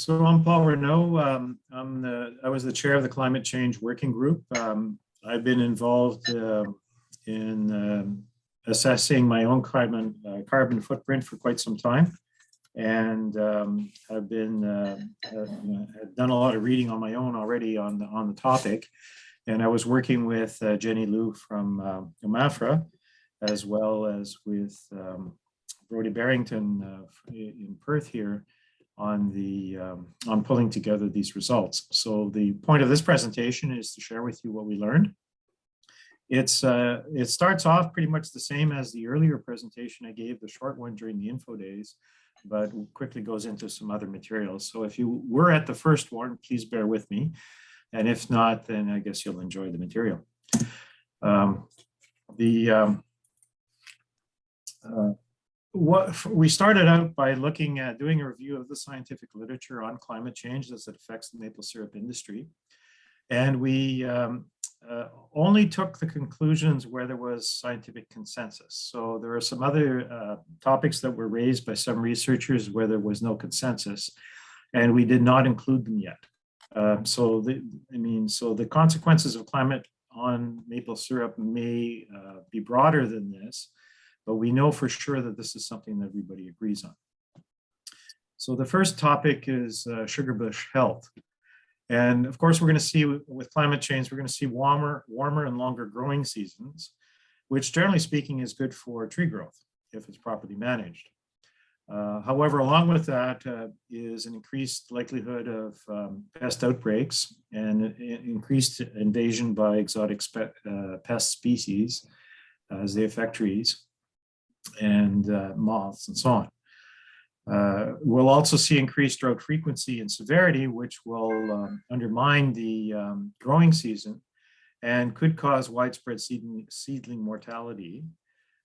So I'm Paul Renault. I was the chair of the Climate Change Working Group. I've been involved in assessing my own carbon footprint for quite some time, and have done a lot of reading on my own already on the topic. And I was working with Jenny Liu from OMSPA, as well as with Brodie Barrington in Perth here, on pulling together these results. So the point of this presentation is to share with you what we learned. It starts off pretty much the same as the earlier presentation I gave, the short one during the info days, but quickly goes into some other materials. So if you were at the first one, please bear with me. And if not, then I guess you'll enjoy the material. We started out by looking at doing a review of the scientific literature on climate change as it affects the maple syrup industry. And we only took the conclusions where there was scientific consensus. So there are some other topics that were raised by some researchers where there was no consensus, and we did not include them yet. So the consequences of climate on maple syrup may be broader than this, but we know for sure that this is something that everybody agrees on. So the first topic is sugar bush health. And of course, we're going to see with climate change, we're going to see warmer and longer growing seasons, which generally speaking is good for tree growth if it's properly managed. However, along with that is an increased likelihood of pest outbreaks and increased invasion by exotic pest species as they affect trees, and moths and so on. We'll also see increased drought frequency and severity, which will undermine the growing season and could cause widespread seedling mortality,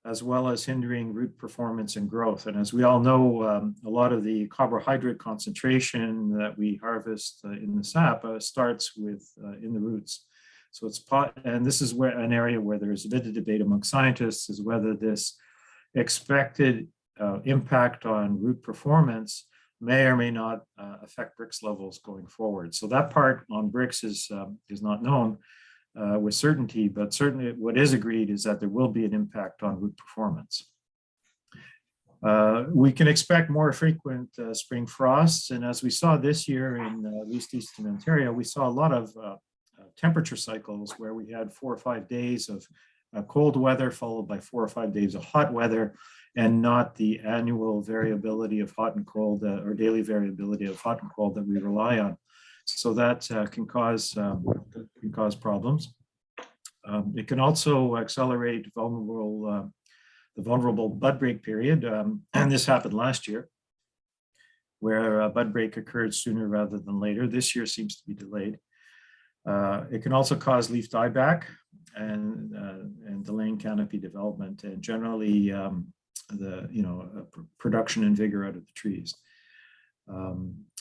as well as hindering root performance and growth. And as we all know, a lot of the carbohydrate concentration that we harvest in the sap starts with in the roots. So and this is where an area where there's a bit of debate among scientists is whether this expected impact on root performance may or may not affect Brix levels going forward. So that part on Brix is not known with certainty, but certainly what is agreed is that there will be an impact on root performance. We can expect more frequent spring frosts, and as we saw this year in at least Eastern Ontario, we saw a lot of temperature cycles where we had 4 or 5 days of cold weather followed by 4 or 5 days of hot weather, and not the annual variability of hot and cold or daily variability of hot and cold that we rely on. So that can cause problems. It can also accelerate the vulnerable bud break period, and this happened last year, where bud break occurred sooner rather than later. This year seems to be delayed. It can also cause leaf dieback and delaying canopy development, and generally production and vigor out of the trees.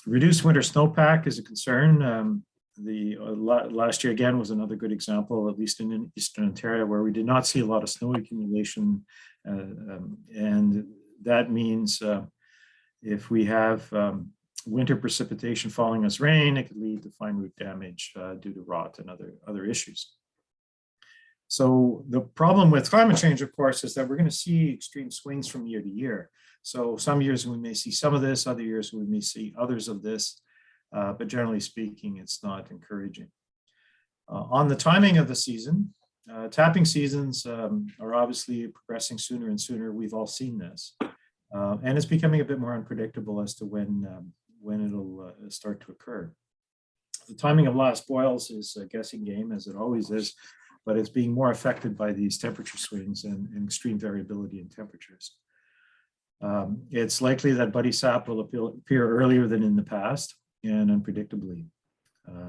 Reduced winter snowpack is a concern. Last year again was another good example, at least in Eastern Ontario, where we did not see a lot of snow accumulation, and that means if we have winter precipitation following as rain, it could lead to fine root damage due to rot and other issues. So the problem with climate change, of course, is that we're going to see extreme swings from year to year. So some years we may see some of this, other years we may see others of this, but generally speaking, it's not encouraging. On the timing of the season, tapping seasons are obviously progressing sooner and sooner. We've all seen this, and it's becoming a bit more unpredictable as to when it'll start to occur. The timing of last boils is a guessing game, as it always is, but it's being more affected by these temperature swings and extreme variability in temperatures. It's likely that buddy sap will appear earlier than in the past and unpredictably.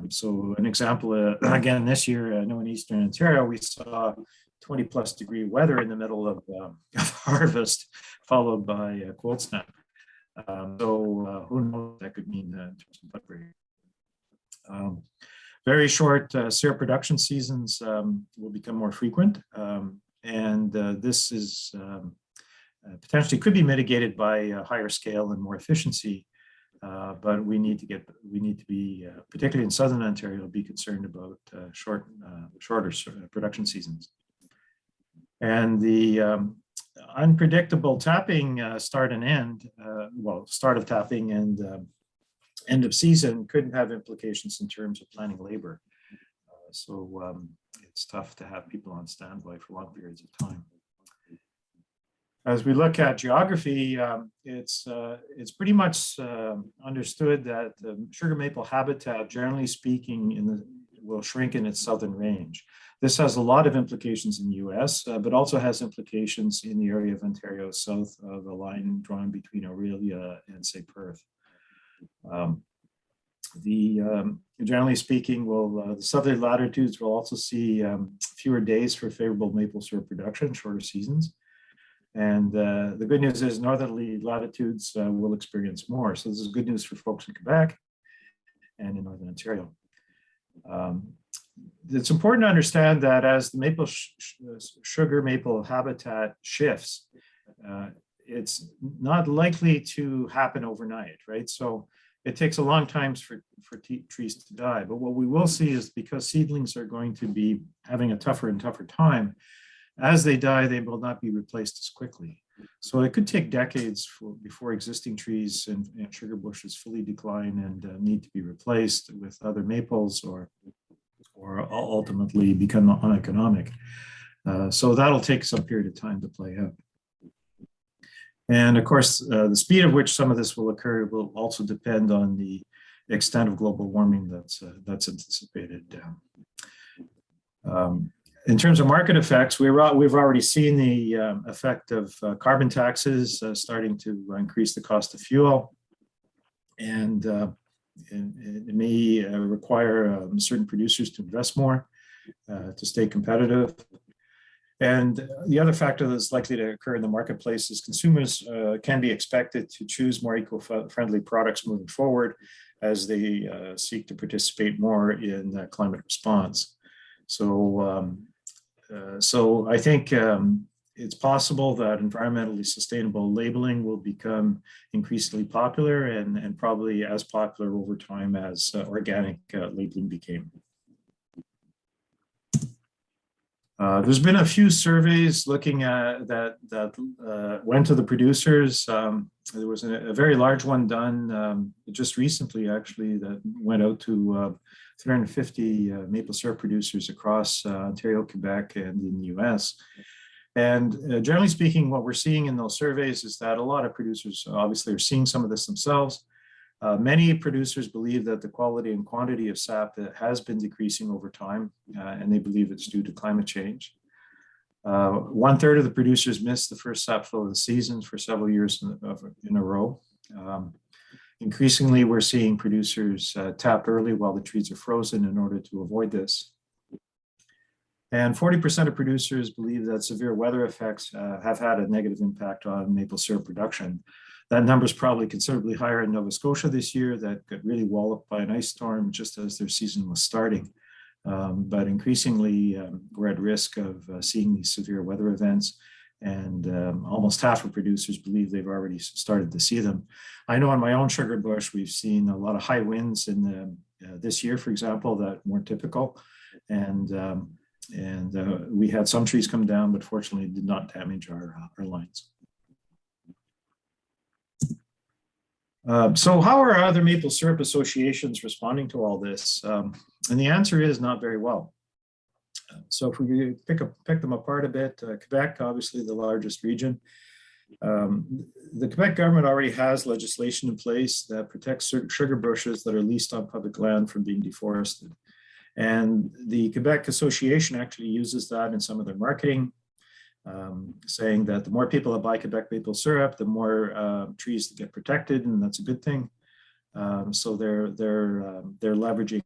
So an example, again, this year, I know in Eastern Ontario, we saw 20+ degree weather in the middle of harvest, followed by a cold snap. So who knows what that could mean in terms of bud break. Very short syrup production seasons will become more frequent, and this is potentially could be mitigated by higher scale and more efficiency but we need to be, particularly in southern Ontario, be concerned about shorter production seasons. And the unpredictable tapping start and end, start of tapping and end of season could have implications in terms of planning labor. So it's tough to have people on standby for long periods of time. As we look at geography, it's pretty much understood that the sugar maple habitat, generally speaking, will shrink in its southern range. This has a lot of implications in the US, but also has implications in the area of Ontario south of a line drawn between Aurelia and, say, Perth. Generally speaking, the southerly latitudes will also see fewer days for favorable maple syrup production, shorter seasons. And the good news is northerly latitudes will experience more. So this is good news for folks in Quebec and in Northern Ontario. It's important to understand that as the sugar maple habitat shifts, it's not likely to happen overnight, right? So it takes a long time for trees to die. But what we will see is, because seedlings are going to be having a tougher and tougher time, as they die, they will not be replaced as quickly. So it could take decades before existing trees and sugar bushes fully decline and need to be replaced with other maples or ultimately become uneconomic. So that'll take some period of time to play out. And of course, the speed at which some of this will occur will also depend on the extent of global warming that's anticipated. In terms of market effects, we've already seen the effect of carbon taxes starting to increase the cost of fuel, and it may require certain producers to invest more to stay competitive. And the other factor that's likely to occur in the marketplace is consumers can be expected to choose more eco-friendly products moving forward as they seek to participate more in climate response. So I think it's possible that environmentally sustainable labeling will become increasingly popular and probably as popular over time as organic labeling became. There's been a few surveys looking at that went to the producers. There was a very large one done just recently, actually, that went out to 350 maple syrup producers across Ontario, Quebec, and in the US. And generally speaking, what we're seeing in those surveys is that a lot of producers obviously are seeing some of this themselves. Many producers believe that the quality and quantity of sap has been decreasing over time, and they believe it's due to climate change. 1/3 of the producers missed the first sap flow of the season for several years in a row. Increasingly, we're seeing producers tap early while the trees are frozen in order to avoid this. And 40% of producers believe that severe weather effects have had a negative impact on maple syrup production. That number is probably considerably higher in Nova Scotia this year. That got really walloped by an ice storm just as their season was starting. But increasingly, we're at risk of seeing these severe weather events. And almost half of producers believe they've already started to see them. I know on my own sugar bush, we've seen a lot of high winds in this year, for example, that weren't typical. And we had some trees come down, but fortunately did not damage our lines. So how are other maple syrup associations responding to all this? And the answer is not very well. So if we pick them apart a bit, Quebec, obviously the largest region. The Quebec government already has legislation in place that protects sugar bushes that are leased on public land from being deforested. And the Quebec Association actually uses that in some of their marketing, saying that the more people that buy Quebec maple syrup, the more trees that get protected, and that's a good thing. So they're leveraging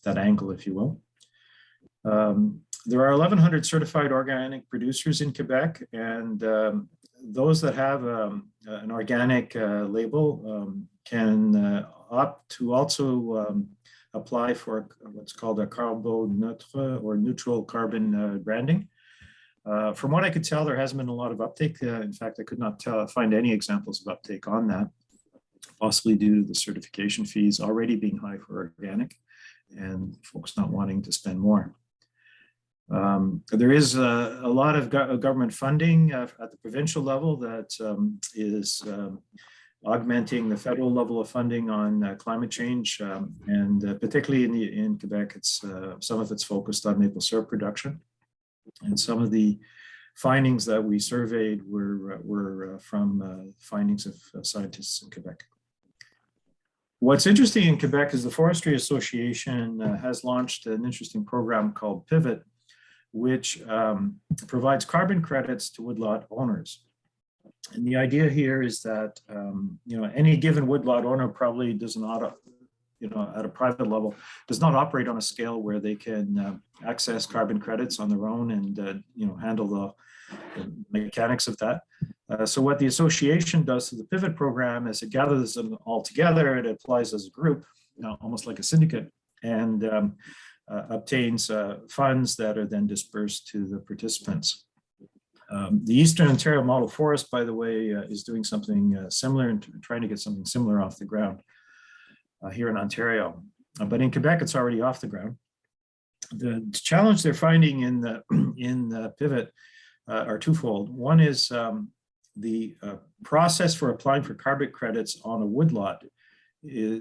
that angle, if you will. There are 1,100 certified organic producers in Quebec, and those that have an organic label can opt to also apply for what's called a carbone neutre or neutral carbon branding. From what I could tell, there hasn't been a lot of uptake. In fact, I could not find any examples of uptake on that. possibly due to the certification fees already being high for organic and folks not wanting to spend more. There is a lot of government funding at the provincial level that is augmenting the federal level of funding on climate change, and particularly in Quebec, it's some of it's focused on maple syrup production, and some of the findings that we surveyed were from findings of scientists in Quebec. What's interesting in Quebec is the Forestry Association has launched an interesting program called Pivot, which provides carbon credits to woodlot owners. And the idea here is that any given woodlot owner probably does not, at a private level, does not operate on a scale where they can access carbon credits on their own and handle the mechanics of that. So what the association does to the Pivot program is it gathers them all together, it applies as a group, almost like a syndicate, and obtains funds that are then dispersed to the participants. The Eastern Ontario Model Forest, by the way, is doing something similar and trying to get something similar off the ground here in Ontario. But in Quebec, it's already off the ground. The challenge they're finding in the Pivot are twofold. One is the process for applying for carbon credits on a woodlot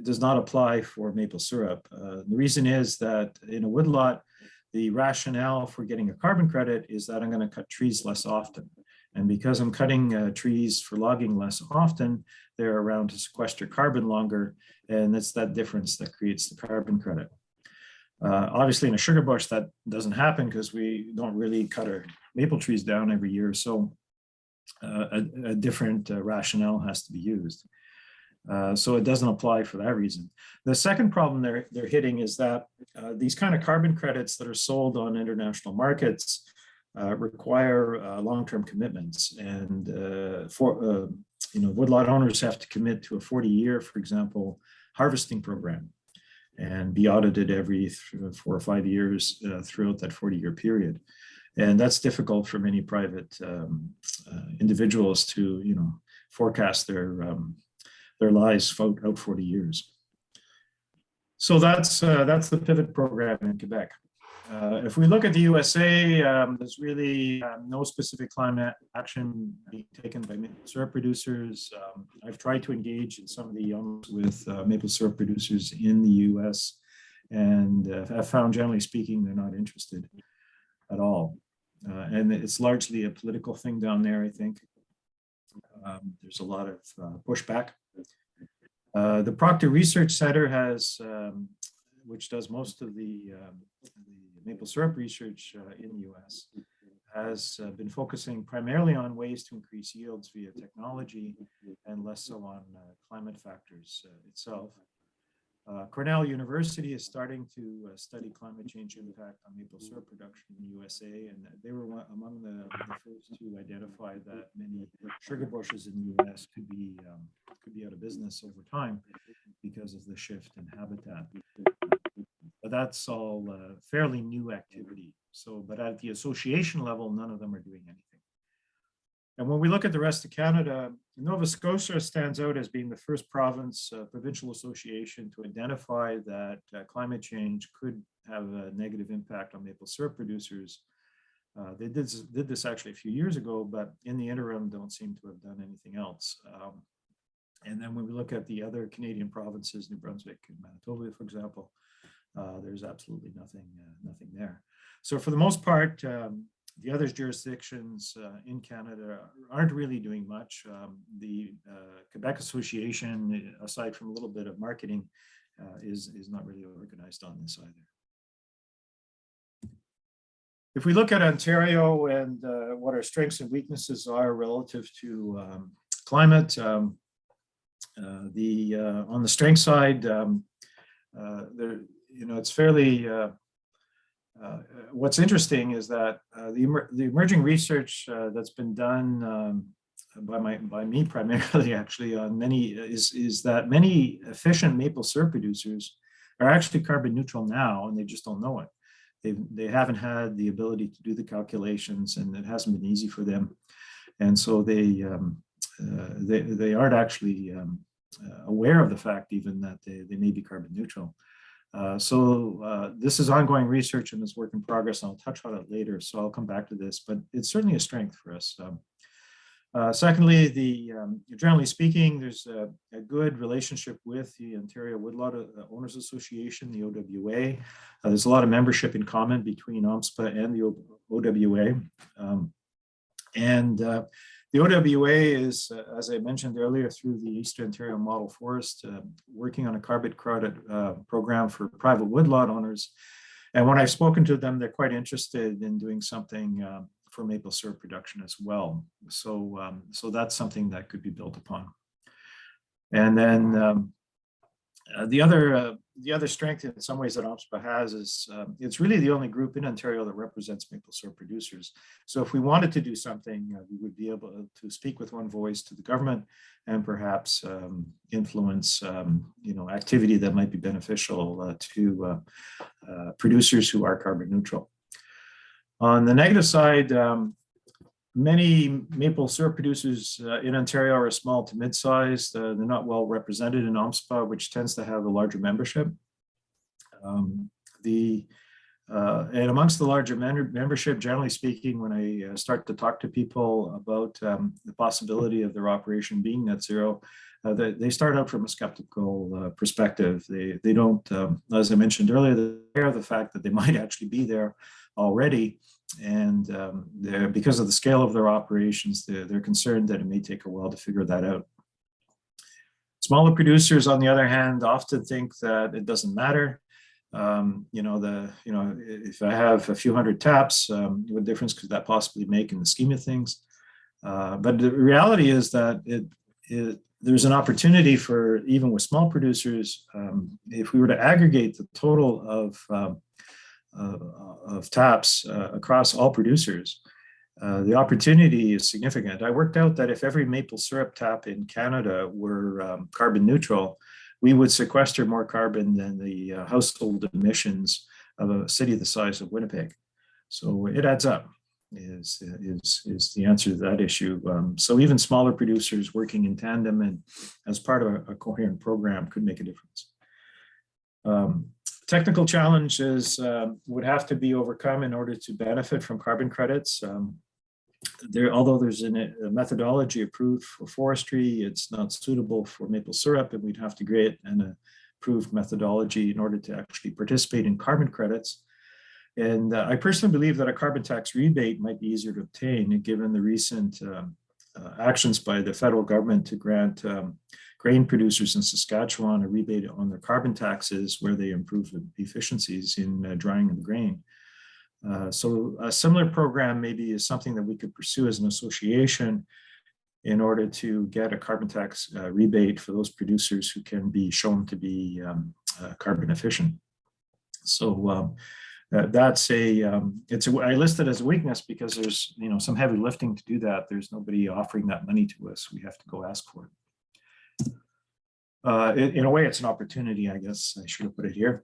does not apply for maple syrup. The reason is that in a woodlot, the rationale for getting a carbon credit is that I'm going to cut trees less often. And because I'm cutting trees for logging less often, they're around to sequester carbon longer. And it's that difference that creates the carbon credit. Obviously, in a sugar bush, that doesn't happen because we don't really cut our maple trees down every year. So a different rationale has to be used. So it doesn't apply for that reason. The second problem they're hitting is that these kind of carbon credits that are sold on international markets require long-term commitments, and woodlot owners have to commit to a 40-year, for example, harvesting program, and be audited every 4 or 5 years throughout that 40-year period. And that's difficult for many private individuals to, forecast their lives out 40 years. So that's the Pivot program in Quebec. If we look at the USA, there's really no specific climate action being taken by maple syrup producers. I've tried to engage in some of the with maple syrup producers in the US, and I've found, generally speaking, they're not interested at all. And it's largely a political thing down there, I think. There's a lot of pushback. The Proctor Research Center has, which does most of the maple syrup research in the US, has been focusing primarily on ways to increase yields via technology and less so on climate factors itself. Cornell University is starting to study climate change impact on maple syrup production in the USA, and they were among the first to identify that many sugar bushes in the US could be out of business over time because of the shift in habitat. But that's all fairly new activity. But at the association level, none of them are doing anything. And when we look at the rest of Canada, Nova Scotia stands out as being the first province, provincial association to identify that climate change could have a negative impact on maple syrup producers. They did this actually a few years ago, but in the interim, don't seem to have done anything else. And then when we look at the other Canadian provinces, New Brunswick and Manitoba, for example, there's absolutely nothing there. So for the most part, the other jurisdictions in Canada aren't really doing much. The Quebec Association, aside from a little bit of marketing, is not really organized on this either. If we look at Ontario and what our strengths and weaknesses are relative to climate, on the strength side, it's fairly. What's interesting is that the emerging research that's been done by me primarily, actually, on many is that many efficient maple syrup producers are actually carbon neutral now, and they just don't know it. They haven't had the ability to do the calculations, and it hasn't been easy for them, and so they aren't actually aware of the fact even that they may be carbon neutral. So this is ongoing research and is work in progress. And I'll touch on it later, so I'll come back to this, but it's certainly a strength for us. Secondly, generally speaking, there's a good relationship with the Ontario Woodlot Owners Association, the OWA. There's a lot of membership in common between OMSPA and the OWA. The OWA is, as I mentioned earlier, through the Eastern Ontario Model Forest, working on a carbon credit program for private woodlot owners. And when I've spoken to them, they're quite interested in doing something for maple syrup production as well. So, so that's something that could be built upon. And then the other strength in some ways that OMSPA has is it's really the only group in Ontario that represents maple syrup producers. So if we wanted to do something, we would be able to speak with one voice to the government and perhaps influence activity that might be beneficial to producers who are carbon neutral. On the negative side, many maple syrup producers in Ontario are small to mid-sized. They're not well represented in OMSPA, which tends to have a larger membership. And amongst the larger membership, generally speaking, when I start to talk to people about the possibility of their operation being net zero, they start out from a skeptical perspective. They don't, as I mentioned earlier, they're aware of the fact that they might actually be there already. And because of the scale of their operations, they're concerned that it may take a while to figure that out. Smaller producers, on the other hand, often think that it doesn't matter. If I have a few hundred taps, what difference could that possibly make in the scheme of things? But the reality is that there's an opportunity for, even with small producers, if we were to aggregate the total of taps across all producers, the opportunity is significant. I worked out that if every maple syrup tap in Canada were carbon neutral, we would sequester more carbon than the household emissions of a city the size of Winnipeg. So it adds up, is the answer to that issue. So even smaller producers working in tandem and as part of a coherent program could make a difference. Technical challenges would have to be overcome in order to benefit from carbon credits. Although there's a methodology approved for forestry, it's not suitable for maple syrup, and we'd have to create an approved methodology in order to actually participate in carbon credits. And I personally believe that a carbon tax rebate might be easier to obtain, given the recent actions by the federal government to grant grain producers in Saskatchewan a rebate on their carbon taxes where they improve the efficiencies in drying of the grain. So a similar program maybe is something that we could pursue as an association in order to get a carbon tax rebate for those producers who can be shown to be carbon efficient. So that's I list it as a weakness because there's some heavy lifting to do that. There's nobody offering that money to us. We have to go ask for it. In a way, it's an opportunity, I guess. I should have put it here.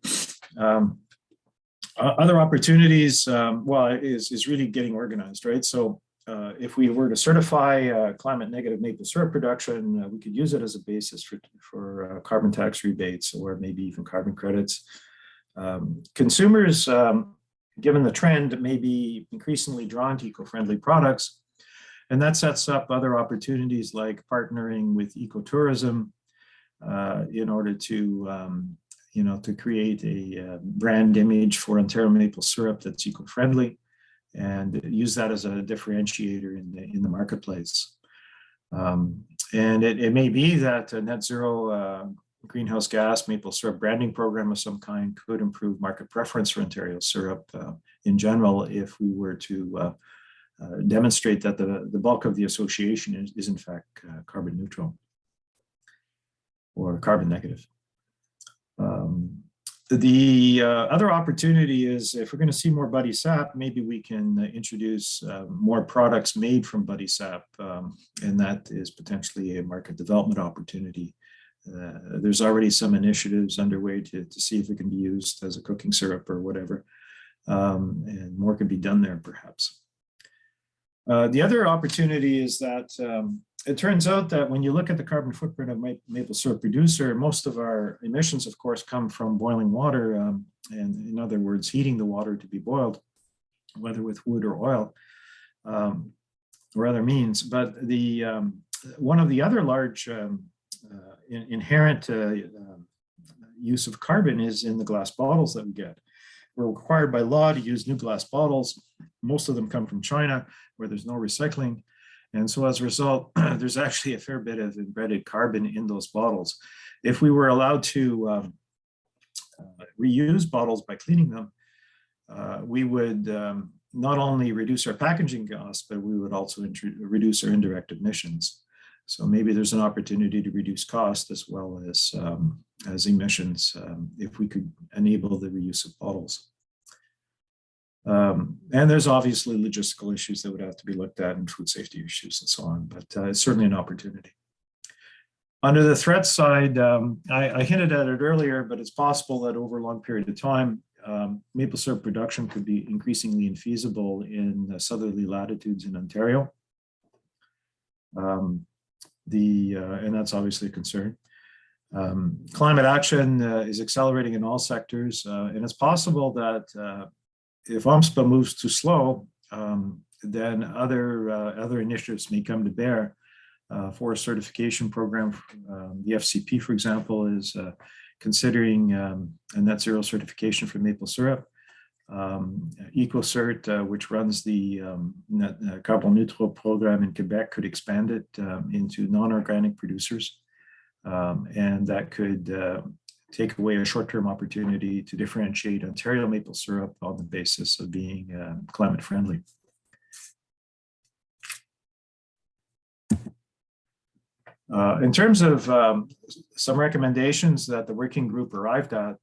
Other opportunities, is really getting organized, right? So if we were to certify climate negative maple syrup production, we could use it as a basis for carbon tax rebates or maybe even carbon credits. Consumers, given the trend, may be increasingly drawn to eco-friendly products, and that sets up other opportunities like partnering with ecotourism in order to to create a brand image for Ontario maple syrup that's eco-friendly, and use that as a differentiator in the marketplace. And it may be that a net zero greenhouse gas maple syrup branding program of some kind could improve market preference for Ontario syrup in general, if we were to demonstrate that the bulk of the association is in fact carbon neutral or carbon negative. The other opportunity is, if we're going to see more buddy sap, maybe we can introduce more products made from buddy sap, and that is potentially a market development opportunity. There's already some initiatives underway to see if it can be used as a cooking syrup or whatever, and more can be done there perhaps. The other opportunity is that it turns out that when you look at the carbon footprint of maple syrup producer, most of our emissions, of course, come from boiling water, and in other words, heating the water to be boiled, whether with wood or oil or other means. But the one of the other large inherent use of carbon is in the glass bottles that we get. We're required by law to use new glass bottles. Most of them come from China, where there's no recycling. And so as a result, there's actually a fair bit of embedded carbon in those bottles. If we were allowed to reuse bottles by cleaning them, we would not only reduce our packaging costs, but we would also reduce our indirect emissions. So maybe there's an opportunity to reduce cost as well as emissions if we could enable the reuse of bottles. And there's obviously logistical issues that would have to be looked at and food safety issues and so on, but it's certainly an opportunity. Under the threat side, I hinted at it earlier, but it's possible that over a long period of time, maple syrup production could be increasingly infeasible in southerly latitudes in Ontario. And that's obviously a concern. Climate action is accelerating in all sectors, and it's possible that if OMSPA moves too slow, then other initiatives may come to bear. For a certification program, the FCP, for example, is considering a net zero certification for maple syrup. EcoCert, which runs the carbon neutral program in Quebec, could expand it into non-organic producers. And that could take away a short-term opportunity to differentiate Ontario maple syrup on the basis of being climate friendly. In terms of some recommendations that the working group arrived at,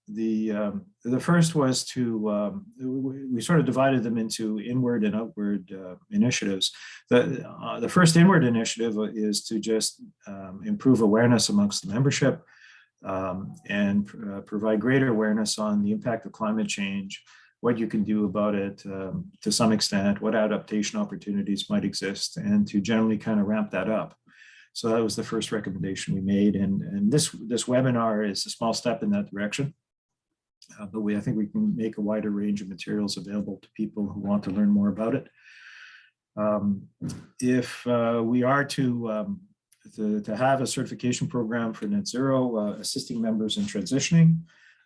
the first was to, we sort of divided them into inward and outward initiatives. The first inward initiative is to just improve awareness amongst the membership and provide greater awareness on the impact of climate change, what you can do about it to some extent, what adaptation opportunities might exist, and to generally kind of ramp that up. So that was the first recommendation we made, and this webinar is a small step in that direction. But I think we can make a wider range of materials available to people who want to learn more about it. If we are to have a certification program for net zero, assisting members in transitioning,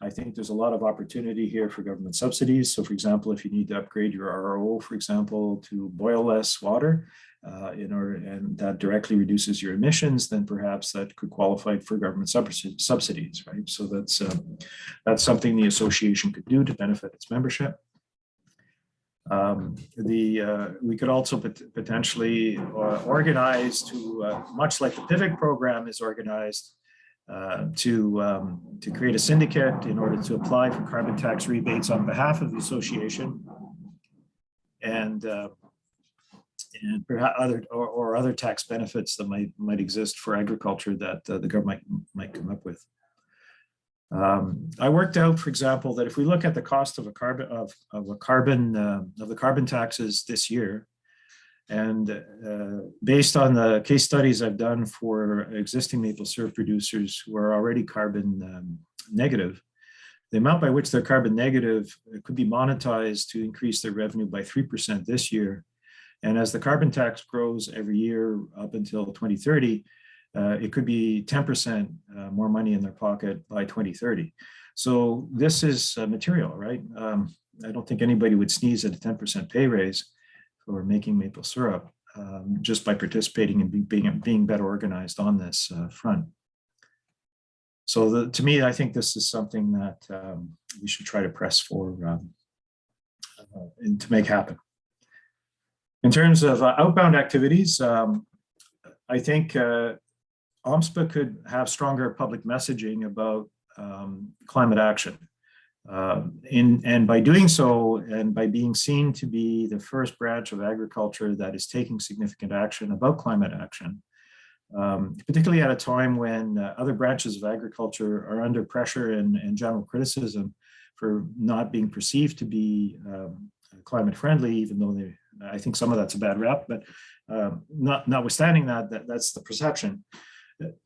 I think there's a lot of opportunity here for government subsidies. So for example, if you need to upgrade your RO, for example, to boil less water, and that directly reduces your emissions, then perhaps that could qualify for government subsidies, right? So that's something the association could do to benefit its membership. We could also potentially organize to, much like the PIVOT program is organized, to create a syndicate in order to apply for carbon tax rebates on behalf of the association, and perhaps other tax benefits that might exist for agriculture that the government might come up with. I worked out, for example, that if we look at the cost of the carbon taxes this year, and based on the case studies I've done for existing maple syrup producers who are already carbon negative, the amount by which they're carbon negative could be monetized to increase their revenue by 3% this year. And as the carbon tax grows every year up until 2030, it could be 10% more money in their pocket by 2030. So this is material, right? I don't think anybody would sneeze at a 10% pay raise for making maple syrup just by participating and being better organized on this front. So to me, I think this is something that we should try to press for and to make happen. In terms of outbound activities, I think OMSPA could have stronger public messaging about climate action. And by doing so, and by being seen to be the first branch of agriculture that is taking significant action about climate action, particularly at a time when other branches of agriculture are under pressure and general criticism for not being perceived to be climate friendly, even though I think some of that's a bad rep, but notwithstanding that's the perception.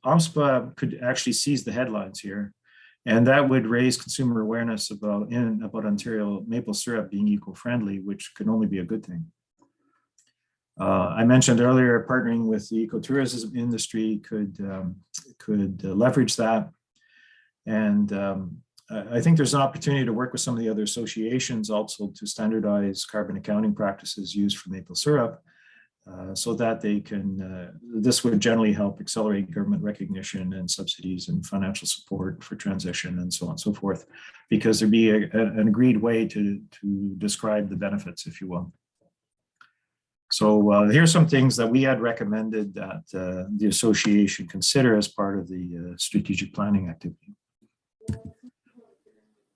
OMSPA could actually seize the headlines here, and that would raise consumer awareness about Ontario maple syrup being eco-friendly, which could only be a good thing. I mentioned earlier, partnering with the ecotourism industry could leverage that. And I think there's an opportunity to work with some of the other associations also to standardize carbon accounting practices used for maple syrup, so that they can, this would generally help accelerate government recognition and subsidies and financial support for transition and so on and so forth, because there'd be an agreed way to describe the benefits, if you will. So here's some things that we had recommended that the association consider as part of the strategic planning activity.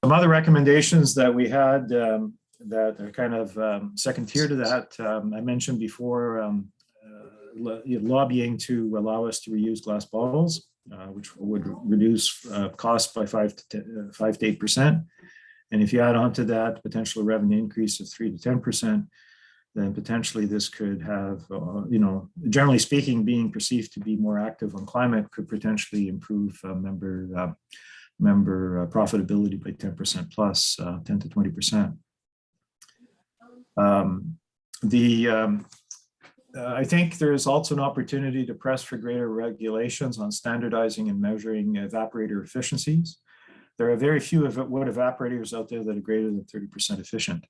Some other recommendations that we had that are kind of second tier to that, I mentioned before, lobbying to allow us to reuse glass bottles, which would reduce costs by 5 to 8%. And if you add on to that potential revenue increase of 3 to 10%, then potentially this could have, generally speaking, being perceived to be more active on climate could potentially improve member profitability by 10% plus, 10 to 20%. I think there's also an opportunity to press for greater regulations on standardizing and measuring evaporator efficiencies. There are very few wood evaporators out there that are greater than 30% efficient.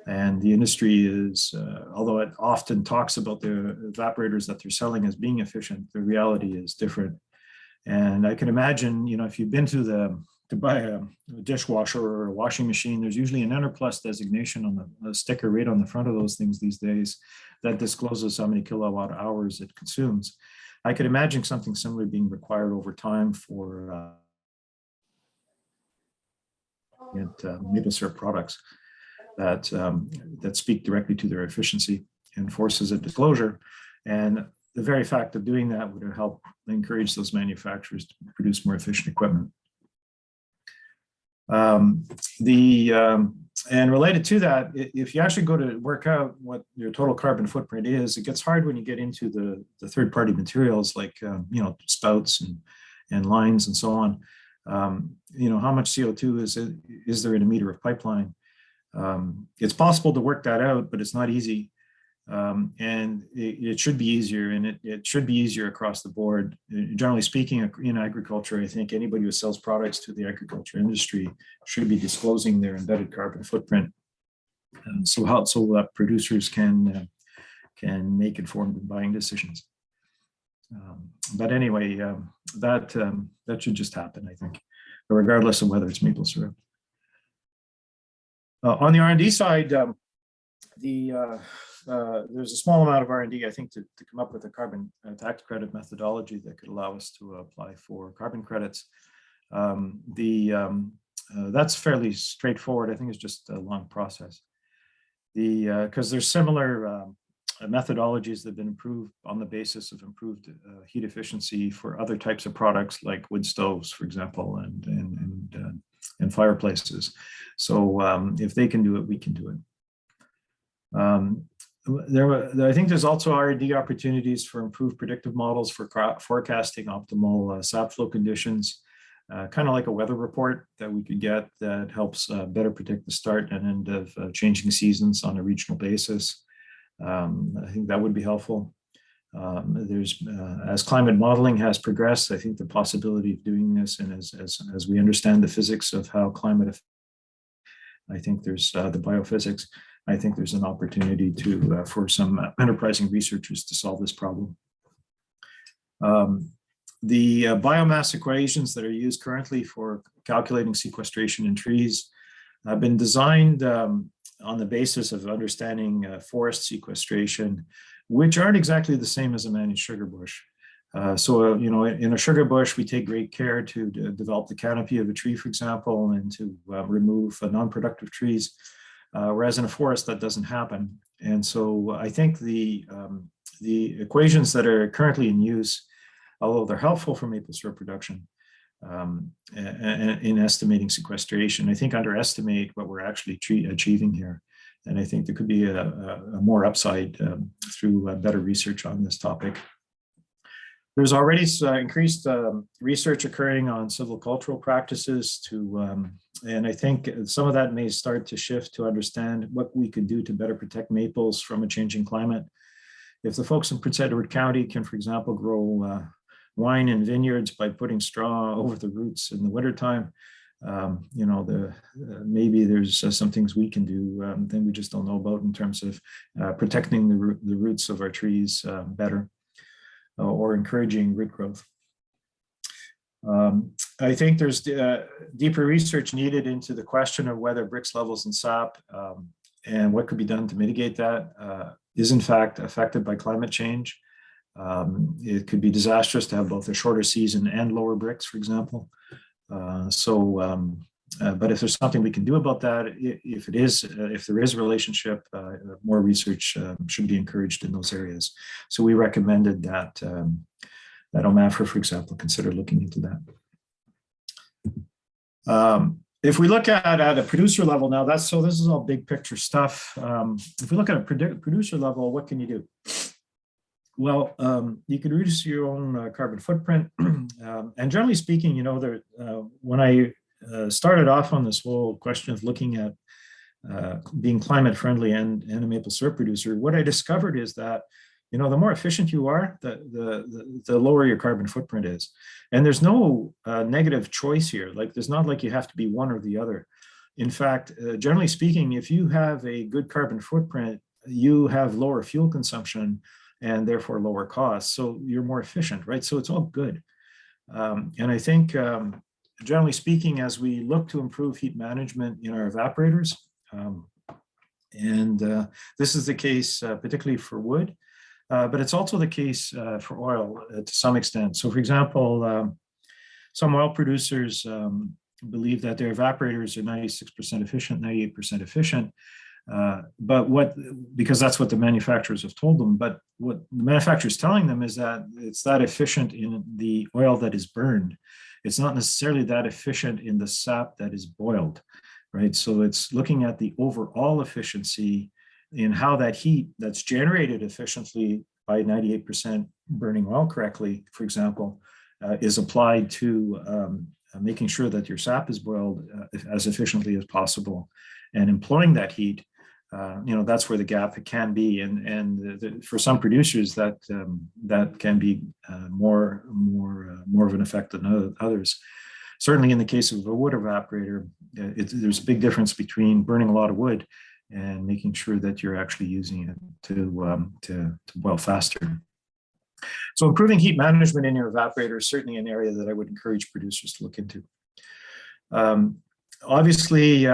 And the industry is, although it often talks about the evaporators that they're selling as being efficient, the reality is different. And I can imagine, if you've been to buy a dishwasher or a washing machine, there's usually an Enerplus designation on the sticker right on the front of those things these days that discloses how many kilowatt hours it consumes. I could imagine something similar being required over time for maple syrup products that speak directly to their efficiency and forces a disclosure. And the very fact of doing that would help encourage those manufacturers to produce more efficient equipment. And related to that, if you actually go to work out what your total carbon footprint is, it gets hard when you get into the third-party materials like spouts and lines and so on. How much CO2 is there in a meter of pipeline? It's possible to work that out, but it's not easy. And it should be easier, and it should be easier across the board. Generally speaking, in agriculture, I think anybody who sells products to the agriculture industry should be disclosing their embedded carbon footprint, so that producers can make informed buying decisions. But anyway, that should just happen, I think, regardless of whether it's maple syrup. On the R&D side, there's a small amount of R&D, I think, to come up with a carbon tax credit methodology that could allow us to apply for carbon credits. That's fairly straightforward. I think it's just a long process. Because there's similar methodologies that have been improved on the basis of improved heat efficiency for other types of products like wood stoves, for example, and fireplaces. So if they can do it, we can do it. I think there's also R&D opportunities for improved predictive models for forecasting optimal sap flow conditions, kind of like a weather report that we could get that helps better predict the start and end of changing seasons on a regional basis. I think that would be helpful. As climate modeling has progressed, I think the possibility of doing this, and as we understand the physics of how climate affects, I think there's the biophysics. I think there's an opportunity for some enterprising researchers to solve this problem. The biomass equations that are used currently for calculating sequestration in trees have been designed on the basis of understanding forest sequestration, which aren't exactly the same as a managed sugar bush. In a sugar bush, we take great care to develop the canopy of a tree, for example, and to remove non-productive trees. Whereas in a forest, that doesn't happen. And so I think the equations that are currently in use, although they're helpful for maple syrup production and in estimating sequestration, I think underestimate what we're actually achieving here. And I think there could be a more upside through better research on this topic. There's already increased research occurring on silvicultural practices and I think some of that may start to shift to understand what we could do to better protect maples from a changing climate. If the folks in Prince Edward County can, for example, grow wine in vineyards by putting straw over the roots in the wintertime, maybe there's some things we can do that we just don't know about in terms of protecting the roots of our trees better. Or encouraging root growth. I think there's deeper research needed into the question of whether Brix levels in sap and what could be done to mitigate that is in fact affected by climate change. It could be disastrous to have both a shorter season and lower Brix, for example. But if there's something we can do about that, if there is a relationship, more research should be encouraged in those areas. So we recommended that OMSPA, for example, consider looking into that. If we look at a producer level now, this is all big picture stuff. If we look at a producer level, what can you do? Well, you can reduce your own carbon footprint. And generally speaking, when I started off on this whole question of looking at being climate friendly and a maple syrup producer, what I discovered is that, the more efficient you are, the lower your carbon footprint is. And there's no negative choice here. Like, there's not like you have to be one or the other. In fact, generally speaking, if you have a good carbon footprint, you have lower fuel consumption and therefore lower costs. So you're more efficient, right? So it's all good. And I think, generally speaking, as we look to improve heat management in our evaporators, this is the case particularly for wood, but it's also the case for oil to some extent. So for example, some oil producers believe that their evaporators are 96% efficient, 98% efficient, because that's what the manufacturers have told them. But what the manufacturer is telling them is that it's that efficient in the oil that is burned. It's not necessarily that efficient in the sap that is boiled, right? So it's looking at the overall efficiency in how that heat that's generated efficiently by 98% burning oil correctly, for example, is applied to making sure that your sap is boiled as efficiently as possible, and employing that heat. That's where the gap can be, and for some producers that can be more of an effect than others. Certainly, in the case of a wood evaporator, there's a big difference between burning a lot of wood and making sure that you're actually using it to boil faster. So, improving heat management in your evaporator is certainly an area that I would encourage producers to look into. Obviously.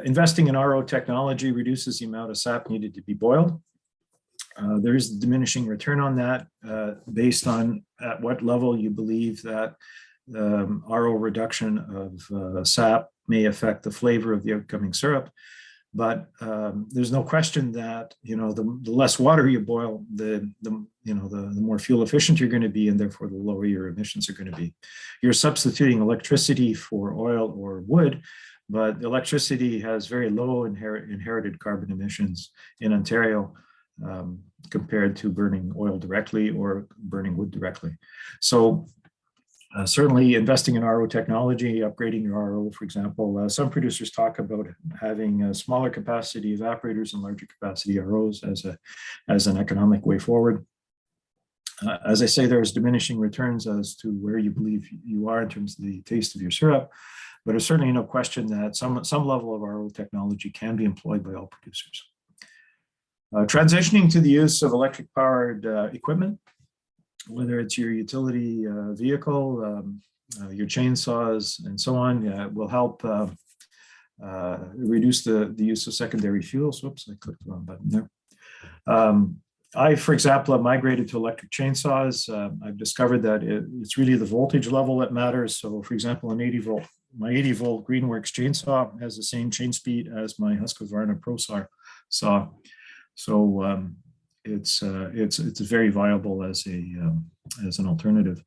Investing in RO technology reduces the amount of sap needed to be boiled. There is a diminishing return on that based on at what level you believe that RO reduction of sap may affect the flavor of the outcoming syrup. But there's no question that the less water you boil, the more fuel efficient you're going to be, and therefore the lower your emissions are going to be. You're substituting electricity for oil or wood, but electricity has very low inherited carbon emissions in Ontario compared to burning oil directly or burning wood directly. So certainly investing in RO technology, upgrading your RO, for example. Some producers talk about having smaller capacity evaporators and larger capacity ROs as an economic way forward. As I say, there's diminishing returns as to where you believe you are in terms of the taste of your syrup. But there's certainly no question that some level of RO technology can be employed by all producers. Transitioning to the use of electric-powered equipment, whether it's your utility vehicle, your chainsaws, and so on, will help reduce the use of secondary fuels. Whoops, I clicked the wrong button there. I, for example, have migrated to electric chainsaws. I've discovered that it's really the voltage level that matters. So, for example, my 80-volt Greenworks chainsaw has the same chain speed as my Husqvarna Pro saw. So it's very viable as an alternative,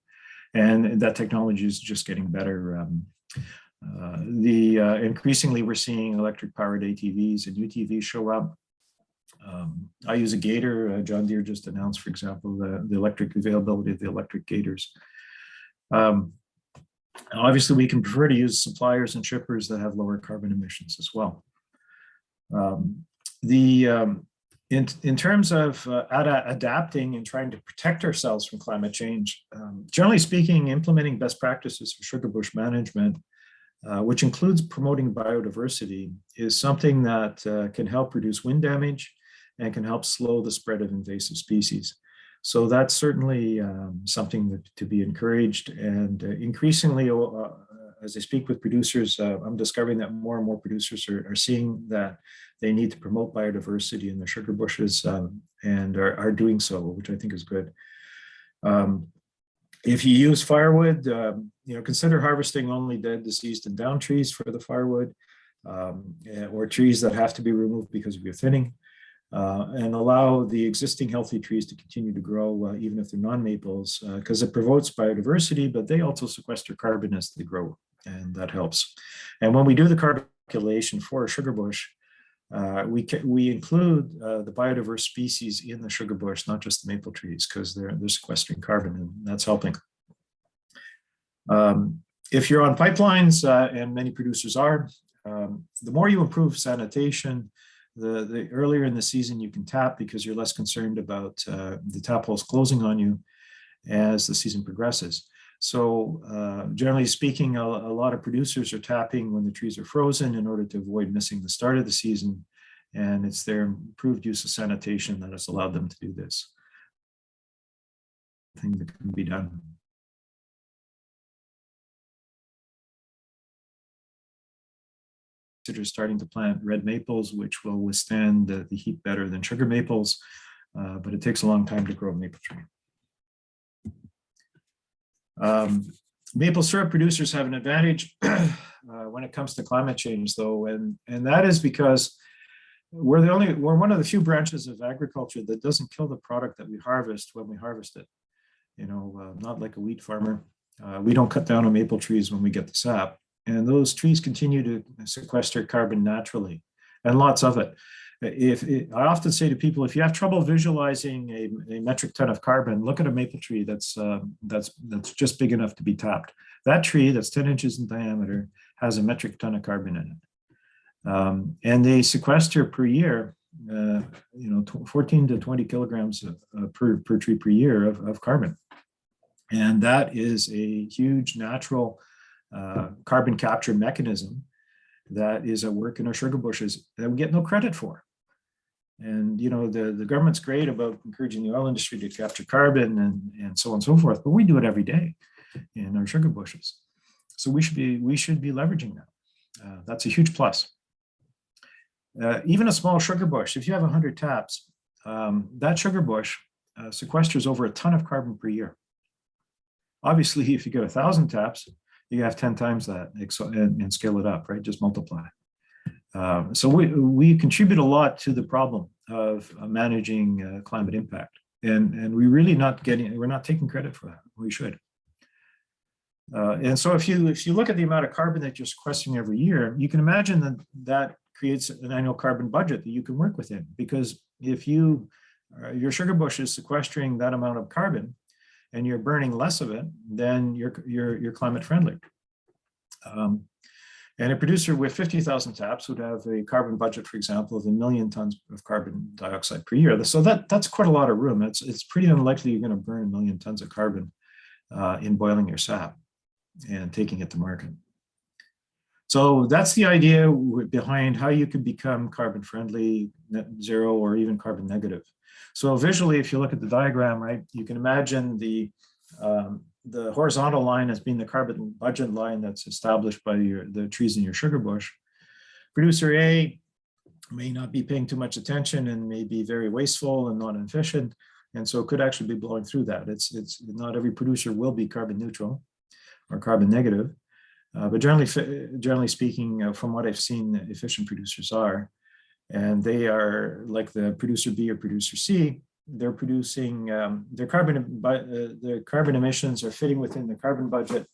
and that technology is just getting better. Increasingly, we're seeing electric-powered ATVs and UTVs show up. I use a gator. John Deere just announced, for example, the electric availability of the electric gators. Obviously, we can prefer to use suppliers and shippers that have lower carbon emissions as well. In terms of adapting and trying to protect ourselves from climate change, generally speaking, implementing best practices for sugar bush management, which includes promoting biodiversity, is something that can help reduce wind damage and can help slow the spread of invasive species. So that's certainly something to be encouraged. And increasingly, as I speak with producers, I'm discovering that more and more producers are seeing that they need to promote biodiversity in their sugar bushes and are doing so, which I think is good. If you use firewood, consider harvesting only dead, diseased, and down trees for the firewood, or trees that have to be removed because of your thinning. And allow the existing healthy trees to continue to grow, even if they're non-maples, because it promotes biodiversity, but they also sequester carbon as they grow, and that helps. And when we do the carbon calculation for a sugar bush, we include the biodiverse species in the sugar bush, not just the maple trees, because they're sequestering carbon, and that's helping. If you're on pipelines, and many producers are, the more you improve sanitation, the earlier in the season you can tap, because you're less concerned about the tap holes closing on you as the season progresses. So generally speaking, a lot of producers are tapping when the trees are frozen in order to avoid missing the start of the season. And it's their improved use of sanitation that has allowed them to do this. Thing that can be done. Starting to plant red maples, which will withstand the heat better than sugar maples, but it takes a long time to grow a maple tree. Maple syrup producers have an advantage when it comes to climate change, though, and that is because we're one of the few branches of agriculture that doesn't kill the product that we harvest when we harvest it. Not like a wheat farmer. We don't cut down on maple trees when we get the sap. And those trees continue to sequester carbon naturally, and lots of it. I often say to people, if you have trouble visualizing a metric ton of carbon, look at a maple tree that's just big enough to be tapped. That tree that's 10 inches in diameter has a metric ton of carbon in it. And they sequester per year, 14 to 20 kilograms per tree per year of carbon. And that is a huge natural carbon capture mechanism that is at work in our sugar bushes that we get no credit for. And the government's great about encouraging the oil industry to capture carbon and so on and so forth, but we do it every day in our sugar bushes. So we should be leveraging that. That's a huge plus. Even a small sugar bush, if you have 100 taps, that sugar bush sequesters over a ton of carbon per year. Obviously, if you get 1,000 taps, you have 10 times that and scale it up, right? Just multiply. So we contribute a lot to the problem of managing climate impact, and we're really we're not taking credit for that. We should. And so if you look at the amount of carbon that you're sequestering every year, you can imagine that creates an annual carbon budget that you can work within, because if your sugar bush is sequestering that amount of carbon, and you're burning less of it, then you're climate friendly. And a producer with 50,000 taps would have a carbon budget, for example, of 1 million tons of carbon dioxide per year. So that's quite a lot of room. It's pretty unlikely you're going to burn 1 million tons of carbon in boiling your sap and taking it to market. So that's the idea behind how you can become carbon friendly, net zero, or even carbon negative. So visually, if you look at the diagram, right, you can imagine the horizontal line as being the carbon budget line that's established by the trees in your sugar bush. Producer A may not be paying too much attention and may be very wasteful and not efficient, and so it could actually be blowing through that. It's not every producer will be carbon neutral or carbon negative, but generally speaking, from what I've seen, efficient producers are. And they are like the producer B or producer C. They're producing their carbon emissions are fitting within the carbon budget,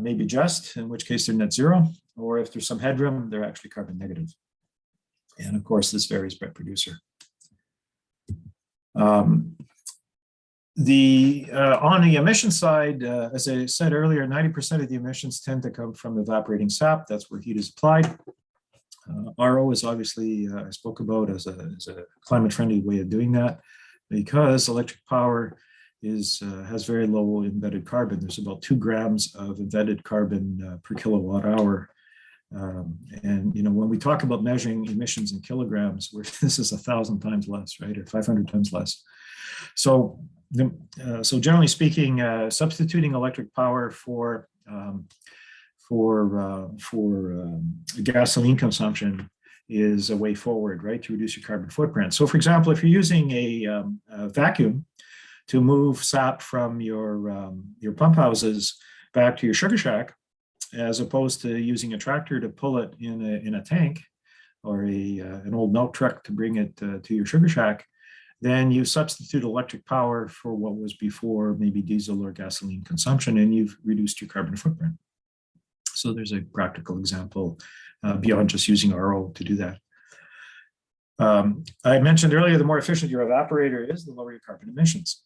maybe just, in which case they're net zero, or if there's some headroom, they're actually carbon negative. And of course, this varies by producer. On the emission side, as I said earlier, 90% of the emissions tend to come from evaporating sap. That's where heat is applied. RO is obviously, I spoke about as a climate-friendly way of doing that, because electric power has very low embedded carbon. There's about 2 grams of embedded carbon per kilowatt hour. And when we talk about measuring emissions in kilograms, this is 1,000 times less, right, or 500 times less. So generally speaking, substituting electric power for gasoline consumption is a way forward, right, to reduce your carbon footprint. So, for example, if you're using a vacuum to move sap from your pump houses back to your sugar shack, as opposed to using a tractor to pull it in a tank, or an old milk truck to bring it to your sugar shack, then you substitute electric power for what was before maybe diesel or gasoline consumption, and you've reduced your carbon footprint. So there's a practical example beyond just using RO to do that. I mentioned earlier, the more efficient your evaporator is, the lower your carbon emissions.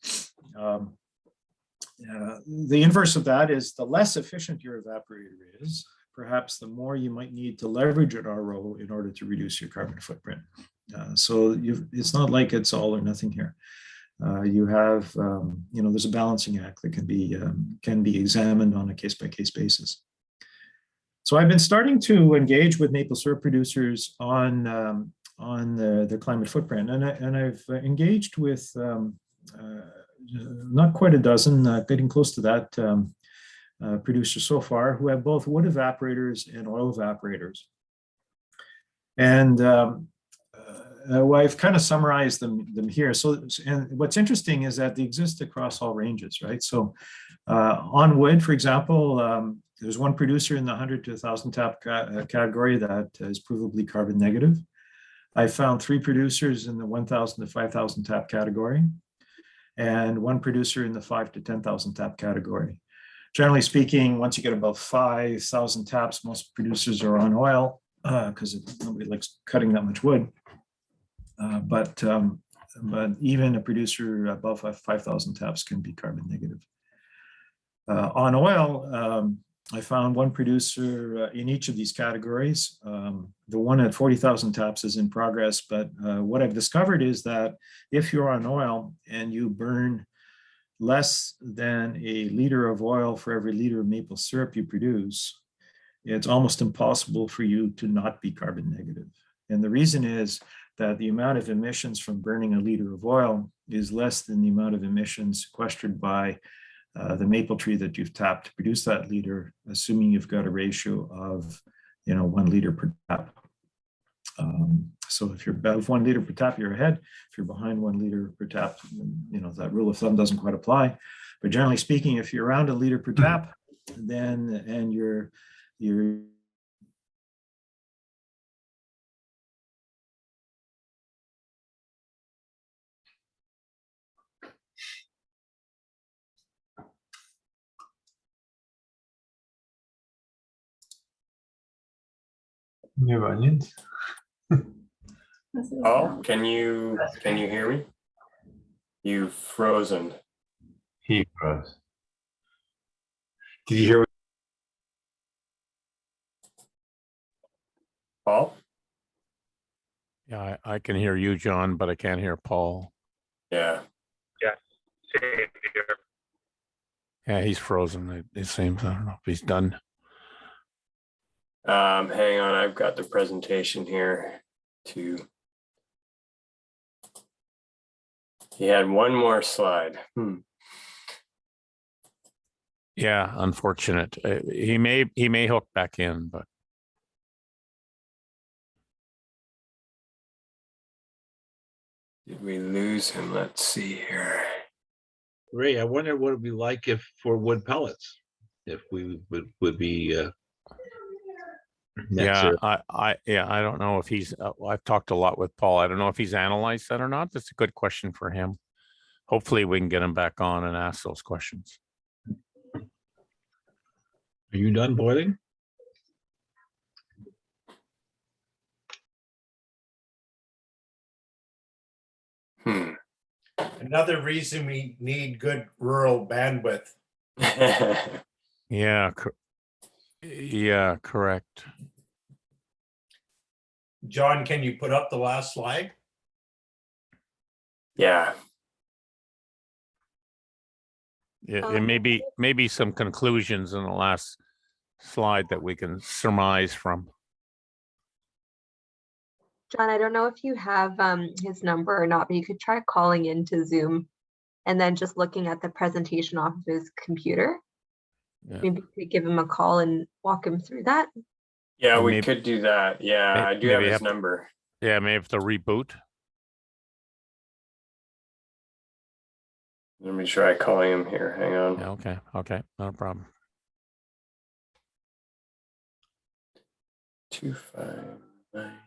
The inverse of that is the less efficient your evaporator is, perhaps the more you might need to leverage an RO in order to reduce your carbon footprint. So it's not like it's all or nothing here. You have, there's a balancing act that can be examined on a case-by-case basis. So I've been starting to engage with maple syrup producers on their climate footprint, and I've engaged with not quite a dozen, getting close to that, producers so far, who have both wood evaporators and oil evaporators. And well, I've kind of summarized them here. So, and what's interesting is that they exist across all ranges, right? So on wood, for example, there's one producer in the 100 to 1,000 tap category that is provably carbon negative. I found 3 producers in the 1,000 to 5,000 tap category, and 1 producer in the 5 to 10,000 tap category. Generally speaking, once you get above 5,000 taps, most producers are on oil because nobody likes cutting that much wood. But even a producer above 5,000 taps can be carbon negative. On oil, I found 1 producer in each of these categories. The one at 40,000 taps is in progress, but what I've discovered is that if you're on oil and you burn less than a liter of oil for every liter of maple syrup you produce, it's almost impossible for you to not be carbon negative. And the reason is that the amount of emissions from burning a liter of oil is less than the amount of emissions sequestered by the maple tree that you've tapped to produce that liter, assuming you've got a ratio of 1 liter per tap. So if you're above 1 liter per tap, you're ahead. If you're behind 1 liter per tap, that rule of thumb doesn't quite apply. But generally speaking, if you're around 1 liter per tap, then you're You have onions? Oh, can you hear me? You've frozen. He froze. Did you hear? Paul? Yeah, I can hear you, John, but I can't hear Paul. Yeah. Yeah, he's frozen. It seems. I don't know if he's done. Hang on, I've got the presentation here too. He had one more slide. Yeah, unfortunate. He may hook back in, but did we lose him? Let's see here. Ray, I wonder what it'd be like if for wood pellets, if we would be. yeah, I don't know if he's. I've talked a lot with Paul. I don't know if he's analyzed that or not. That's a good question for him. Hopefully, we can get him back on and ask those questions. Are you done boiling? Hmm. Another reason we need good rural bandwidth. Yeah, yeah, correct. John, can you put up the last slide? Yeah. Yeah, it may be some conclusions in the last slide that we can surmise from. John, I don't know if you have his number or not, but you could try calling into Zoom and then just looking at the presentation off of his computer. Yeah. Maybe you could give him a call and walk him through that. Yeah, And we maybe- could do that. Yeah, I do have maybe his have to- number. Yeah, may have to reboot. Let me try calling him here. Hang on. Yeah, okay, okay, no problem. 259.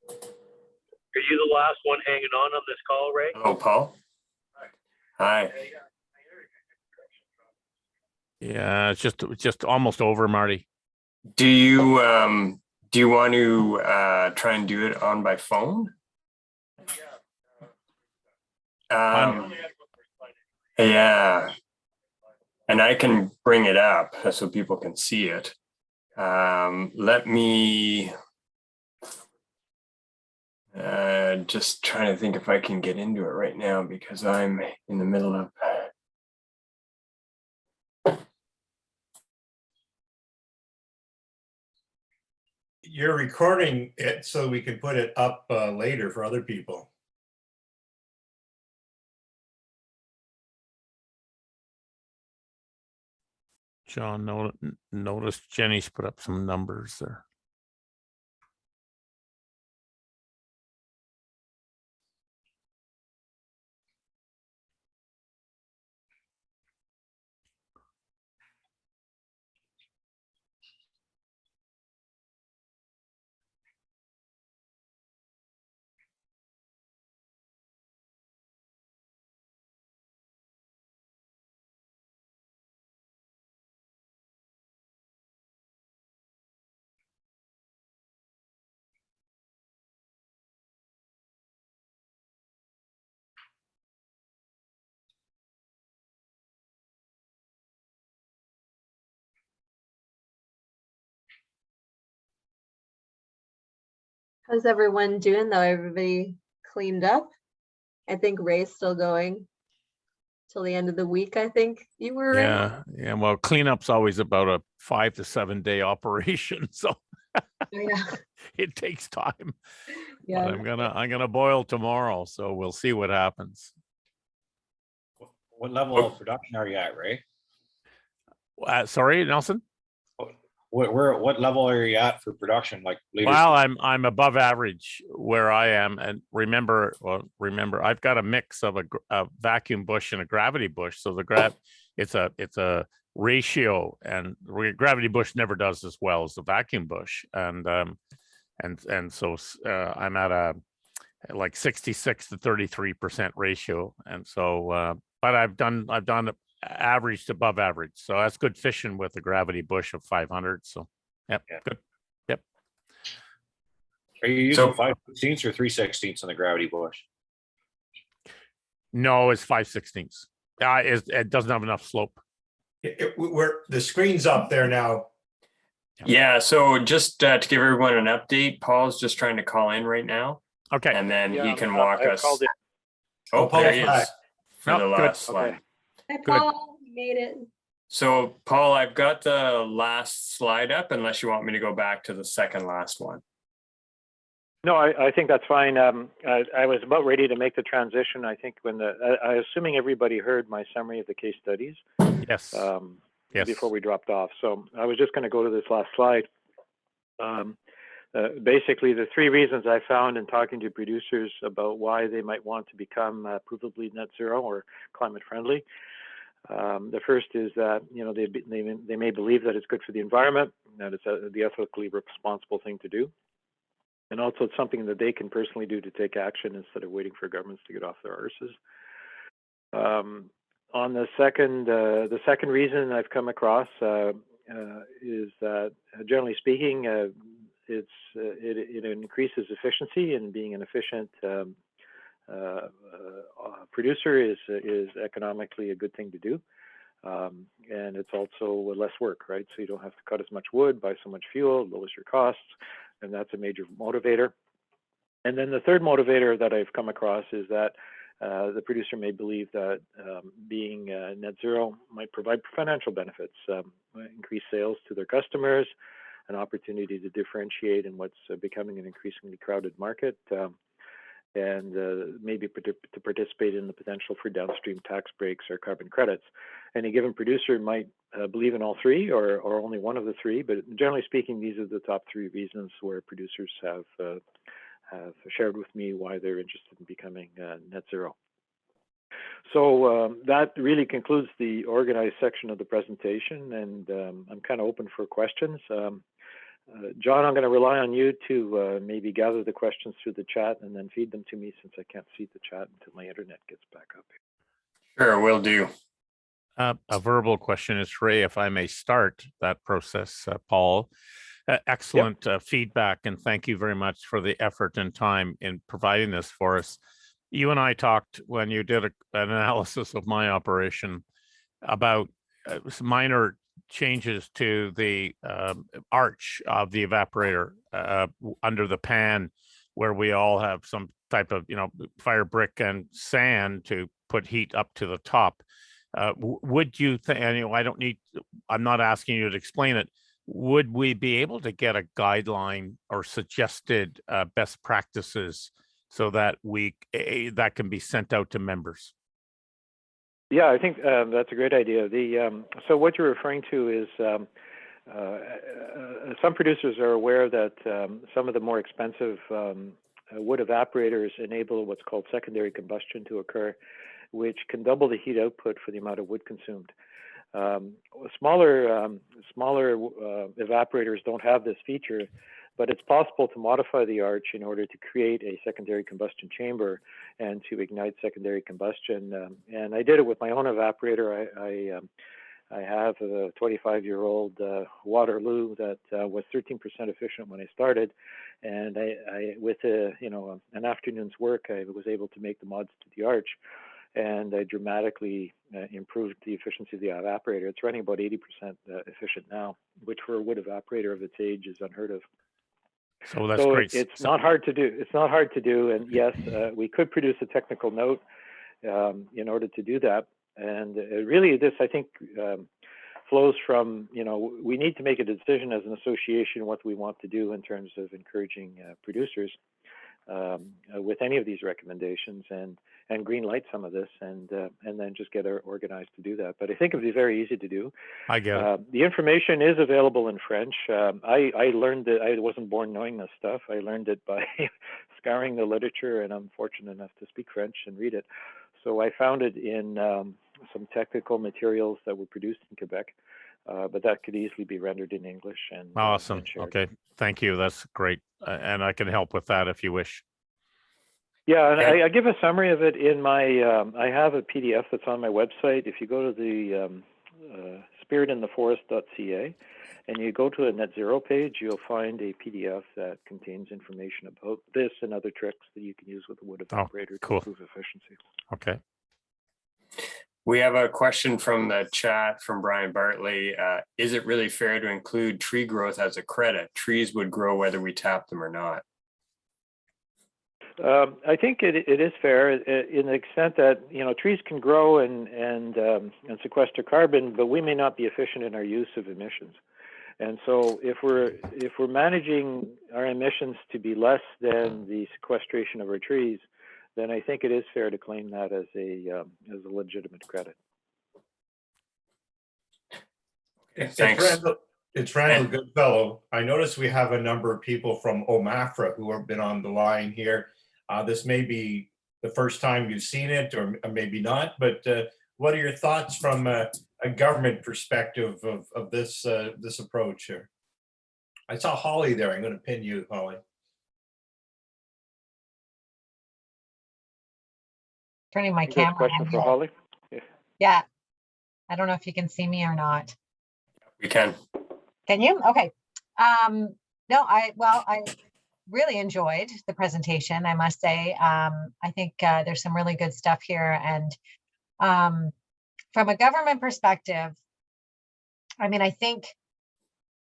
Are you the last one hanging on this call, Ray? Hello, Paul. Hi. Yeah, it's just almost over, Marty. Do you want to try and do it on by phone? Yeah, and I can bring it up so people can see it. Let me just trying to think if I can get into it right now because I'm in the middle of. You're recording it so we can put it up later for other people. John, notice Jenny's put up some numbers there. How's everyone doing though? Everybody cleaned up? I think Ray's still going till the end of the week, I think you were, Ray? Yeah, well, cleanup's always about a 5 to 7 day operation, so Yeah. it takes time. But Yeah. I'm gonna boil tomorrow, so we'll see what happens. What level of production are you at, Ray? Sorry, Nelson? What level are you at for production? Like Well, I'm above average where I am, and remember, I've got a mix of a vacuum bush and a gravity bush. So it's a ratio, and gravity bush never does as well as the vacuum bush, and so I'm at a like 66 to 33% ratio, and so but I've done averaged above average, so that's good fishing with a gravity bush of 500. So yep, Yeah. good. Yep. Are you using 5/16 or 3/16 on the gravity bush? No, it's 5/16. It doesn't have enough slope. The screen's up there now. Yeah, so just to give everyone an update, Paul's just trying to call in right now, Okay. and then Yeah, he can walk I've us. called in. Oh, Paul's there he back. is for No, the good. last slide. Okay. Hi, Good. Paul, you made it. So, Paul, I've got the last slide up, unless you want me to go back to the second last one. No, I think that's fine. I was about ready to make the transition. I think when I assuming everybody heard my summary of the case studies Yes. Yes. before we dropped off. So I was just going to go to this last slide. Basically, the three reasons I found in talking to producers about why they might want to become provably net zero or climate friendly. The first is that they may believe that it's good for the environment, that it's the ethically responsible thing to do. And also it's something that they can personally do to take action instead of waiting for governments to get off their arses. On the second reason I've come across is that generally speaking, it increases efficiency, and being an efficient producer is economically a good thing to do. And it's also less work, right? So you don't have to cut as much wood, buy so much fuel, it lowers your costs, and that's a major motivator. And then the third motivator that I've come across is that the producer may believe that being net zero might provide financial benefits, increase sales to their customers, an opportunity to differentiate in what's becoming an increasingly crowded market, and maybe to participate in the potential for downstream tax breaks or carbon credits. Any given producer might believe in all three or only one of the three, but generally speaking, these are the top three reasons where producers have shared with me why they're interested in becoming net zero. So that really concludes the organized section of the presentation, and I'm kind of open for questions. John, I'm going to rely on you to maybe gather the questions through the chat and then feed them to me, since I can't see the chat until my internet gets back up. Sure, will do. A verbal question is, Ray, if I may start that process, Paul. Excellent feedback, and thank you very much for the effort and time in providing this for us. You and I talked when you did an analysis of my operation about some minor changes to the arch of the evaporator under the pan, where we all have some type of, fire brick and sand to put heat up to the top. Would you think, I'm not asking you to explain it, would we be able to get a guideline or suggested best practices so that that can be sent out to members? Yeah, I think that's a great idea. So what you're referring to is some producers are aware that some of the more expensive wood evaporators enable what's called secondary combustion to occur, which can double the heat output for the amount of wood consumed. Smaller evaporators don't have this feature, but it's possible to modify the arch in order to create a secondary combustion chamber and to ignite secondary combustion. And I did it with my own evaporator. I have a 25-year-old Waterloo that was 13% efficient when I started, and with an afternoon's work, I was able to make the mods to the arch, and I dramatically improved the efficiency of the evaporator. It's running about 80% efficient now, which for a wood evaporator of its age is unheard of. So that's great. It's not hard to do. It's not hard to do, and yes, we could produce a technical note in order to do that. And really, this, I think, flows from, we need to make a decision as an association what we want to do in terms of encouraging producers with any of these recommendations, and green light some of this, and then just get organized to do that. But I think it would be very easy to do. I get it. The information is available in French. I learned it. I wasn't born knowing this stuff. I learned it by scouring the literature, and I'm fortunate enough to speak French and read it. So I found it in some technical materials that were produced in Quebec, but that could easily be rendered in English. And awesome. And shared. Okay, thank you. That's great, and I can help with that if you wish. Yeah, and I give a summary of it in my, I have a PDF that's on my website. If you go to the spiritintheforest.ca and you go to the net zero page, you'll find a PDF that contains information about this and other tricks that you can use with a wood evaporator to improve efficiency. Okay. We have a question from the chat from Brian Bartley. Is it really fair to include tree growth as a credit? Trees would grow whether we tap them or not. I think it is fair in the extent that trees can grow and sequester carbon, but we may not be efficient in our use of emissions. And so if we're managing our emissions to be less than the sequestration of our trees, then I think it is fair to claim that as a legitimate credit. Thanks. It's Randall Goodfellow. I notice we have a number of people from OMSPA who have been on the line here. This may be the first time you've seen it, or maybe not, but what are your thoughts from a government perspective of this approach here? I saw Holly there. I'm going to pin you, Holly. turning my I think there's a camera question on. for Holly. Yeah. I don't know if you can see me or not. We can. Can you? Okay. No, I really enjoyed the presentation, I must say. I think there's some really good stuff here. And from a government perspective, I mean, I think,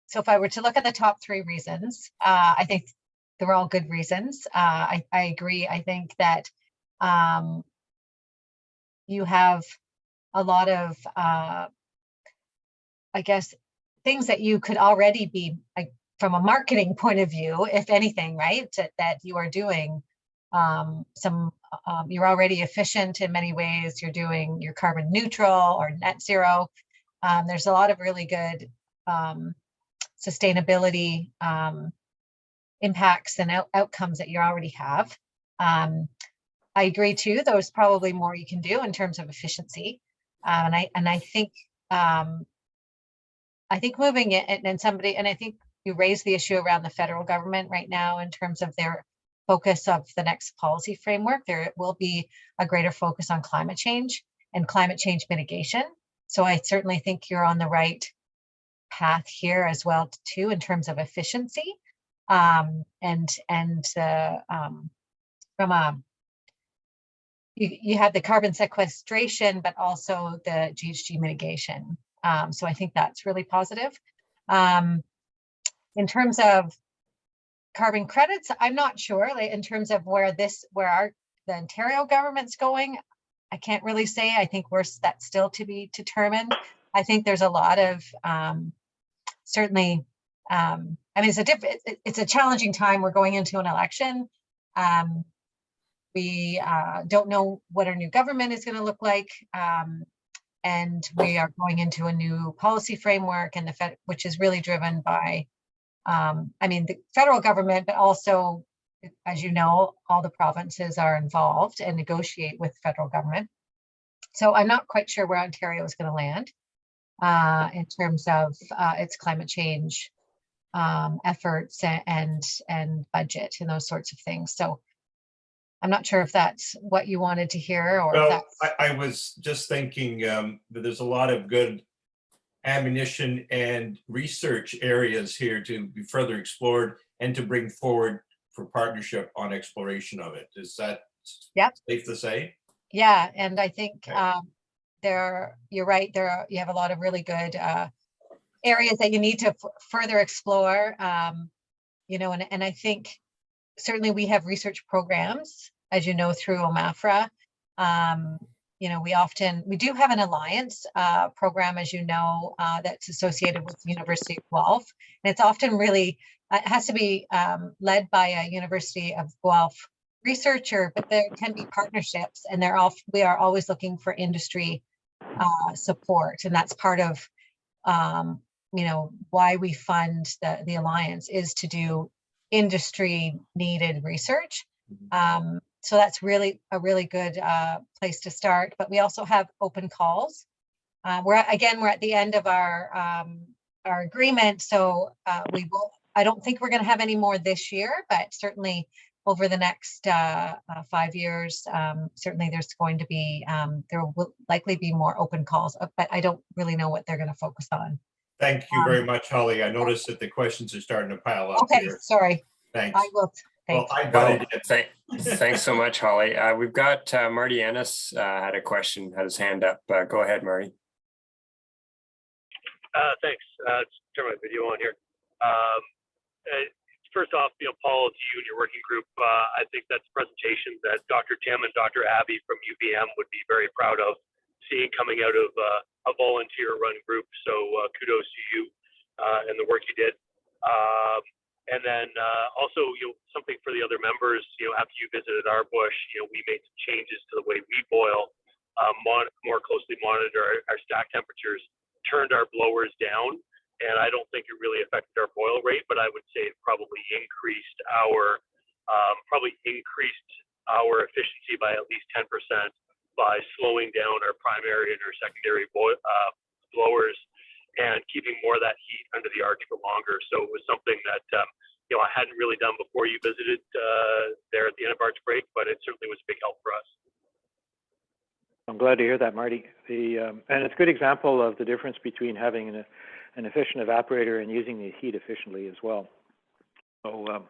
so if I were to look at the top 3 reasons, I think they're all good reasons. I agree. I think that you have a lot of, I guess, things that you could already be, like, from a marketing point of view, if anything, right, that you are doing you're already efficient in many ways. You're carbon neutral or net zero. There's a lot of really good sustainability impacts and outcomes that you already have. I agree too, there's probably more you can do in terms of efficiency. And I think moving it, and I think you raised the issue around the federal government right now in terms of their focus of the next policy framework. There will be a greater focus on climate change and climate change mitigation. So I certainly think you're on the right path here as well too, in terms of efficiency. From you have the carbon sequestration, but also the GHG mitigation. So I think that's really positive. In terms of carbon credits, I'm not sure, like, in terms of where the Ontario government's going, I can't really say. I think that's still to be determined. I think there's a lot of certainly. I mean, it's a challenging time. We're going into an election. We don't know what our new government is going to look like, and we are going into a new policy framework, and which is really driven by. I mean, the federal government, but also, as you know, all the provinces are involved and negotiate with the federal government. So I'm not quite sure where Ontario is going to land in terms of its climate change efforts and budget and those sorts of things. So I'm not sure if that's what you wanted to hear, or if that's... I was just thinking that there's a lot of good ammunition and research areas here to be further explored and to bring forward for partnership on exploration of it. Is that safe to say? Yeah, and I think you're right. You have a lot of really good areas that you need to further explore. You know, and I think certainly we have research programs, as you know, through OMSPA. You know, we do have an alliance program, as you know, that's associated with the University of Guelph. And it's often really, it has to be led by a University of Guelph researcher, but there can be partnerships, and we are always looking for industry support. And that's part of, you know, why we fund the alliance, is to do industry needed research. So that's really a really good place to start. But we also have open calls. We're at the end of our agreement, so I don't think we're going to have any more this year, but certainly over the next 5 years, certainly there's going to be there will likely be more open calls, but I don't really know what they're going to focus on. Thank you very much, Holly. I noticed that the questions are starting to pile up Okay, here. sorry. Thanks. I will. Well, I got it. Thanks so much, Holly. We've got Marty Ennis had a question, had his hand up. Go ahead, Marty. Thanks. Turn my video on here. First off, Paul, to you and your working group, I think that's a presentation that Dr. Tim and Dr. Abby from UVM would be very proud of seeing coming out of a volunteer-run group. So kudos to you and the work you did. And then also, something for the other members, after you visited our bush, we made some changes to the way we boil, more closely monitor our stack temperatures, turned our blowers down. And I don't think it really affected our boil rate, but I would say it probably increased our efficiency by at least 10% by slowing down our primary and our secondary blowers and keeping more of that heat under the arch for longer. So it was something that I hadn't really done before you visited there at the end of Arch break, but it certainly was a big help for us. I'm glad to hear that, Marty. And it's a good example of the difference between having an efficient evaporator and using the heat efficiently as well. So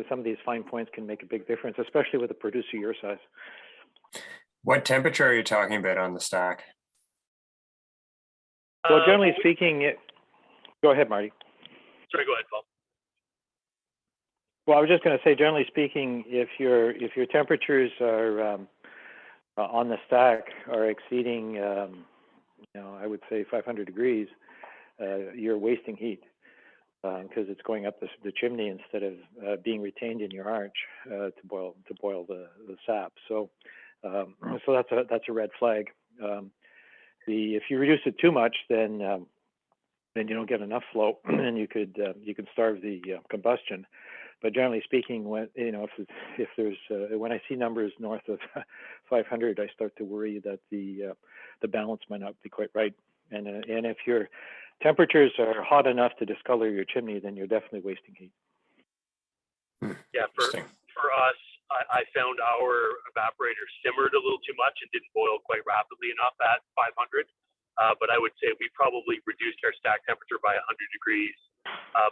some of these fine points can make a big difference, especially with a producer your size. What temperature are you talking about on the stack? Well, generally speaking, go ahead, Marty. Sorry, go ahead, Paul. Well, I was just going to say, generally speaking, if your temperatures are on the stack are exceeding, I would say 500 degrees, you're wasting heat because it's going up the chimney instead of being retained in your arch to boil the sap. So that's a red flag. If you reduce it too much, then you don't get enough flow, and you could starve the combustion. But generally speaking, when if there's when I see numbers north of 500, I start to worry that the balance might not be quite right. And if your temperatures are hot enough to discolor your chimney, then you're definitely wasting heat. Yeah, for us, I found our evaporator simmered a little too much and didn't boil quite rapidly enough at 500. But I would say we probably reduced our stack temperature by 100 degrees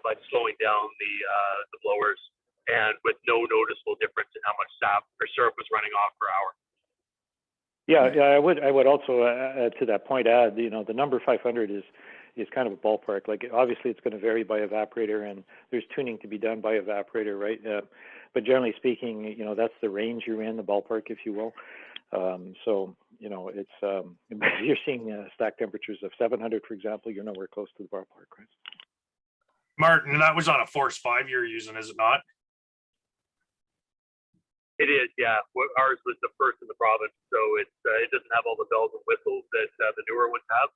by slowing down the blowers, and with no noticeable difference in how much sap or syrup was running off per hour. Yeah, I would also to that point add, the number 500 is kind of a ballpark. Like, obviously it's going to vary by evaporator, and there's tuning to be done by evaporator, right? But generally speaking, that's the range you're in, the ballpark, if you will. So it's you're seeing stack temperatures of 700, for example. You're nowhere close to the ballpark, right? Martin, that was on a Force 5 you're using, is it not? It is, yeah. Ours was the first in the province, so it doesn't have all the bells and whistles that the newer ones have.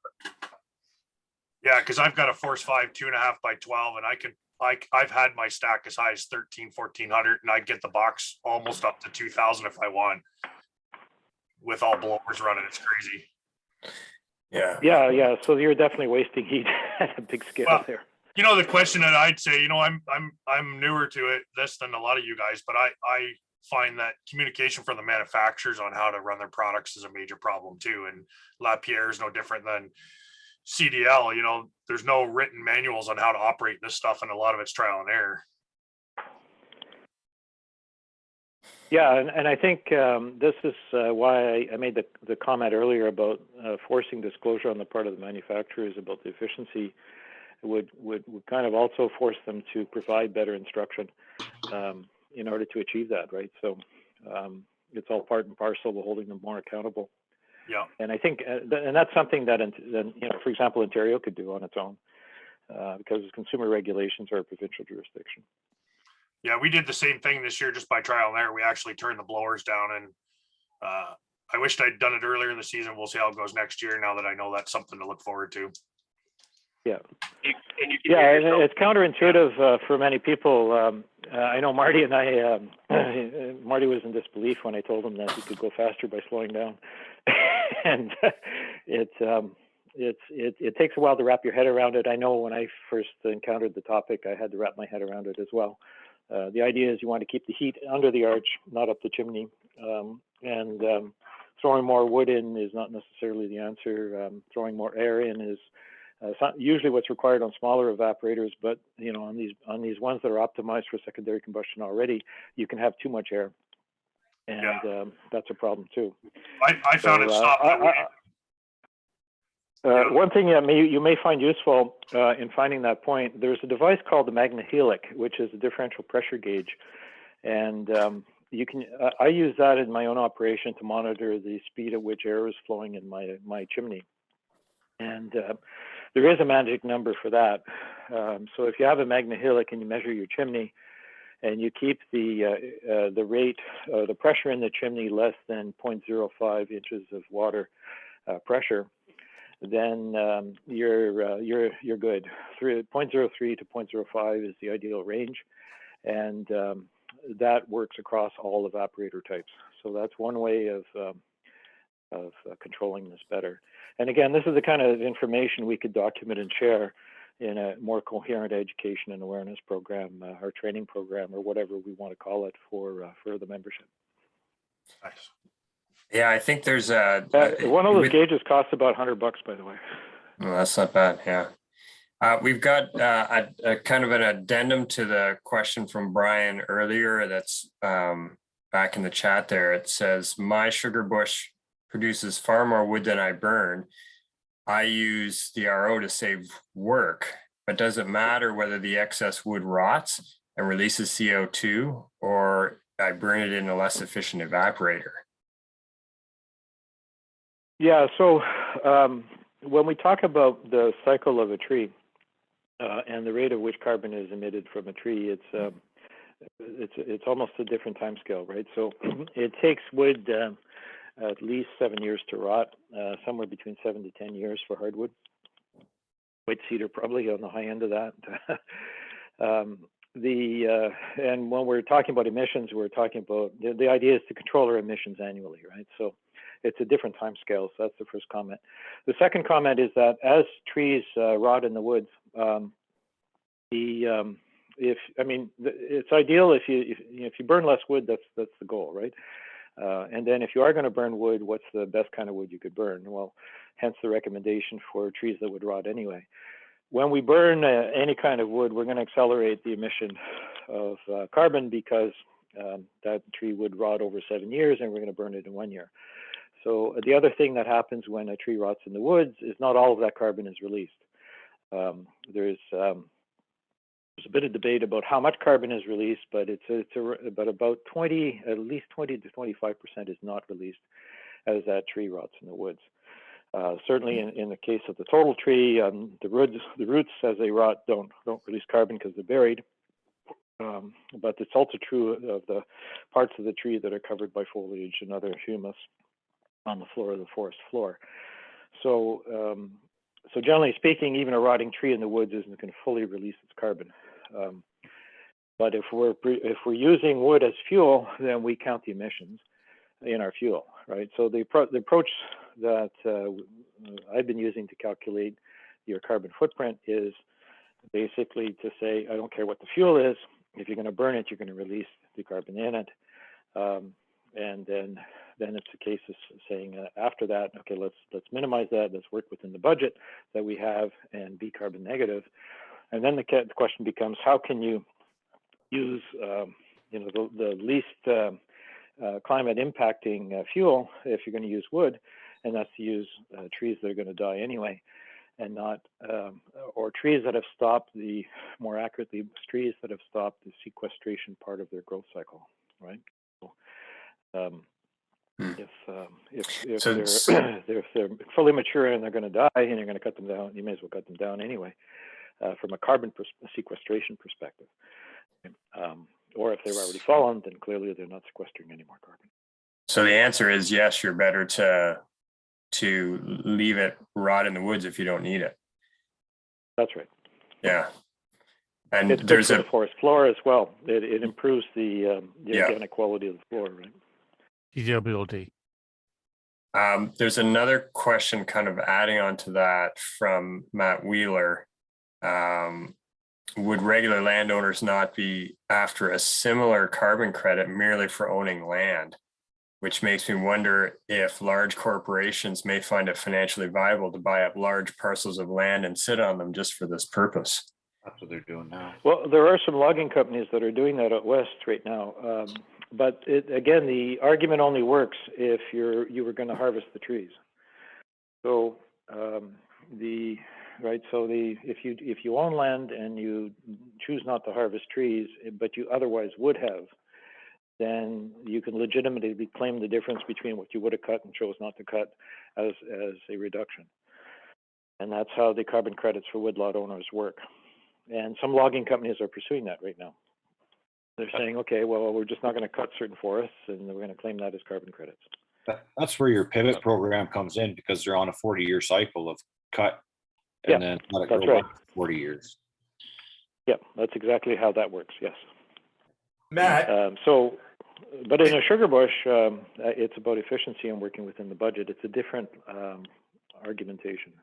Yeah, because I've got a Force 5 2.5 by 12, and I've had my stack as high as 1,400, and I'd get the box almost up to 2,000 if I want, with all blowers running. It's crazy. Yeah. So you're definitely wasting heat at a big scale there. The question that I'd say, I'm newer to this than a lot of you guys, but I find that communication from the manufacturers on how to run their products is a major problem too. And Lapierre is no different than CDL. There's no written manuals on how to operate this stuff, and a lot of it's trial and error. Yeah, and I think this is why I made the comment earlier about forcing disclosure on the part of the manufacturers about the efficiency would kind of also force them to provide better instruction in order to achieve that, right? So it's all part and parcel of holding them more accountable. Yeah. And I think, and that's something that, for example, Ontario could do on its own because consumer regulations are a provincial jurisdiction. Yeah, we did the same thing this year just by trial and error. We actually turned the blowers down, and I wished I'd done it earlier in the season. We'll see how it goes next year now that I know that's something to look forward to. Yeah. It's counterintuitive for many people. I know Marty and I, Marty was in disbelief when I told him that he could go faster by slowing down. And it takes a while to wrap your head around it. I know when I first encountered the topic, I had to wrap my head around it as well. The idea is you want to keep the heat under the arch, not up the chimney. And throwing more wood in is not necessarily the answer. Throwing more air in is usually what's required on smaller evaporators, but on these ones that are optimized for secondary combustion already, you can have too much air, and that's a problem too. I found it stopped that way. One thing you may find useful in finding that point, there's a device called the MagnaHelic, which is a differential pressure gauge, and I use that in my own operation to monitor the speed at which air is flowing in my chimney, and there is a magic number for that. So if you have a MagnaHelic and you measure your chimney, and you keep the rate, the pressure in the chimney less than 0.05 inches of water pressure, then you're good. 0.03 to 0.05 is the ideal range, and that works across all evaporator types. So that's one way of controlling this better. And again, this is the kind of information we could document and share in a more coherent education and awareness program, or training program, or whatever we want to call it for the membership. Nice. Yeah, I think there's a. One of those with- gauges costs about $100, by the way. Well, that's not bad. Yeah. We've got a kind of an addendum to the question from Brian earlier that's back in the chat there. It says, my sugar bush produces far more wood than I burn. I use the RO to save work, but does it matter whether the excess wood rots and releases CO2 or I burn it in a less efficient evaporator? Yeah, so when we talk about the cycle of a tree and the rate at which carbon is emitted from a tree, it's almost a different time scale, right? So it takes wood at least 7 years to rot, somewhere between 7 to 10 years for hardwood. White cedar probably on the high end of that. And when we're talking about emissions, we're talking about the idea is to control our emissions annually, right? So it's a different time scale. So that's the first comment. The second comment is that as trees rot in the woods, it's ideal if you burn less wood. That's the goal, right? And then if you are going to burn wood, what's the best kind of wood you could burn? Well, hence the recommendation for trees that would rot anyway. When we burn any kind of wood, we're going to accelerate the emission of carbon because that tree would rot over 7 years and we're going to burn it in 1 year. So the other thing that happens when a tree rots in the woods is not all of that carbon is released. There's a bit of debate about how much carbon is released, but but about at least 20 to 25% is not released as that tree rots in the woods. Certainly in the case of the total tree, the roots as they rot don't release carbon because they're buried. But it's also true of the parts of the tree that are covered by foliage and other humus on the floor of the forest floor. So generally speaking, even a rotting tree in the woods isn't going to fully release its carbon. But if we're using wood as fuel, then we count the emissions in our fuel, right? So the approach that I've been using to calculate your carbon footprint is basically to say, I don't care what the fuel is. If you're going to burn it, you're going to release the carbon in it. And then it's a case of saying after that, okay, let's minimize that. Let's work within the budget that we have and be carbon negative. And then the question becomes, how can you use the least climate impacting fuel if you're going to use wood, and that's to use trees that are going to die anyway, and not or trees that have stopped more accurately, trees that have stopped the sequestration part of their growth cycle, right? So, if they're fully mature and they're going to die and you're going to cut them down, you may as well cut them down anyway, from a carbon sequestration perspective. Or if they're already fallen, then clearly they're not sequestering any more carbon. So the answer is yes, you're better to leave it rot in the woods if you don't need it. That's right. Yeah. And it's there's good for the forest floor as well. It improves the organic quality of the floor, right? TWLD. There's another question kind of adding on to that from Matt Wheeler. Would regular landowners not be after a similar carbon credit merely for owning land? Which makes me wonder if large corporations may find it financially viable to buy up large parcels of land and sit on them just for this purpose. That's what they're doing now. Well, there are some logging companies that are doing that out west right now. But again, the argument only works if you were going to harvest the trees. So if you own land and you choose not to harvest trees, but you otherwise would have, then you can legitimately claim the difference between what you would have cut and chose not to cut as a reduction. And that's how the carbon credits for woodlot owners work. And some logging companies are pursuing that right now. They're saying, okay, well, we're just not going to cut certain forests and we're going to claim that as carbon credits. That's where your pivot program comes in, because they're on a 40-year cycle of cut and then let it go back 40 years. Yeah, that's exactly how that works. Yes. Matt. But in a sugar bush, it's about efficiency and working within the budget. It's a different argumentation.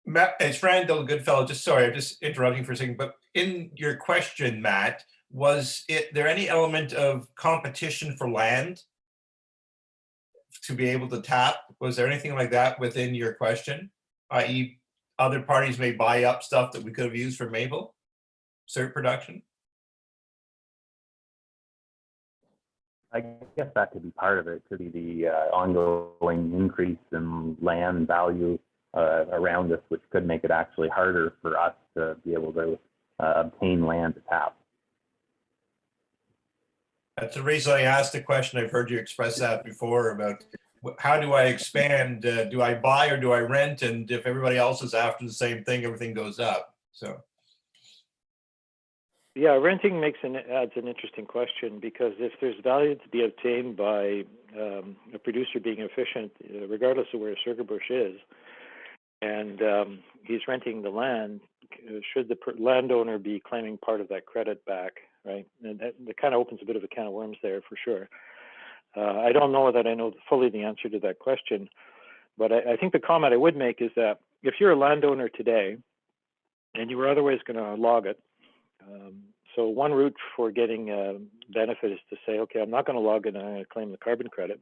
Matt, it's Randall Goodfellow. I'm just interrupting for a second. But in your question, Matt, was there any element of competition for land to be able to tap? Was there anything like that within your question? I.e. other parties may buy up stuff that we could have used for maple syrup production? I guess that could be part of it. Could be the ongoing increase in land value around us, which could make it actually harder for us to be able to obtain land to tap. That's the reason I asked the question. I've heard you express that before about how do I expand? Do I buy or do I rent? And if everybody else is after the same thing, everything goes up. So. Yeah, renting adds an interesting question, because if there's value to be obtained by a producer being efficient, regardless of where a sugar bush is, and he's renting the land, should the landowner be claiming part of that credit back, right? And that kind of opens a bit of a can of worms there for sure. I don't know that I know fully the answer to that question, but I think the comment I would make is that if you're a landowner today and you were otherwise going to log it, so one route for getting benefit is to say, okay, I'm not going to log it and I'm going to claim the carbon credit.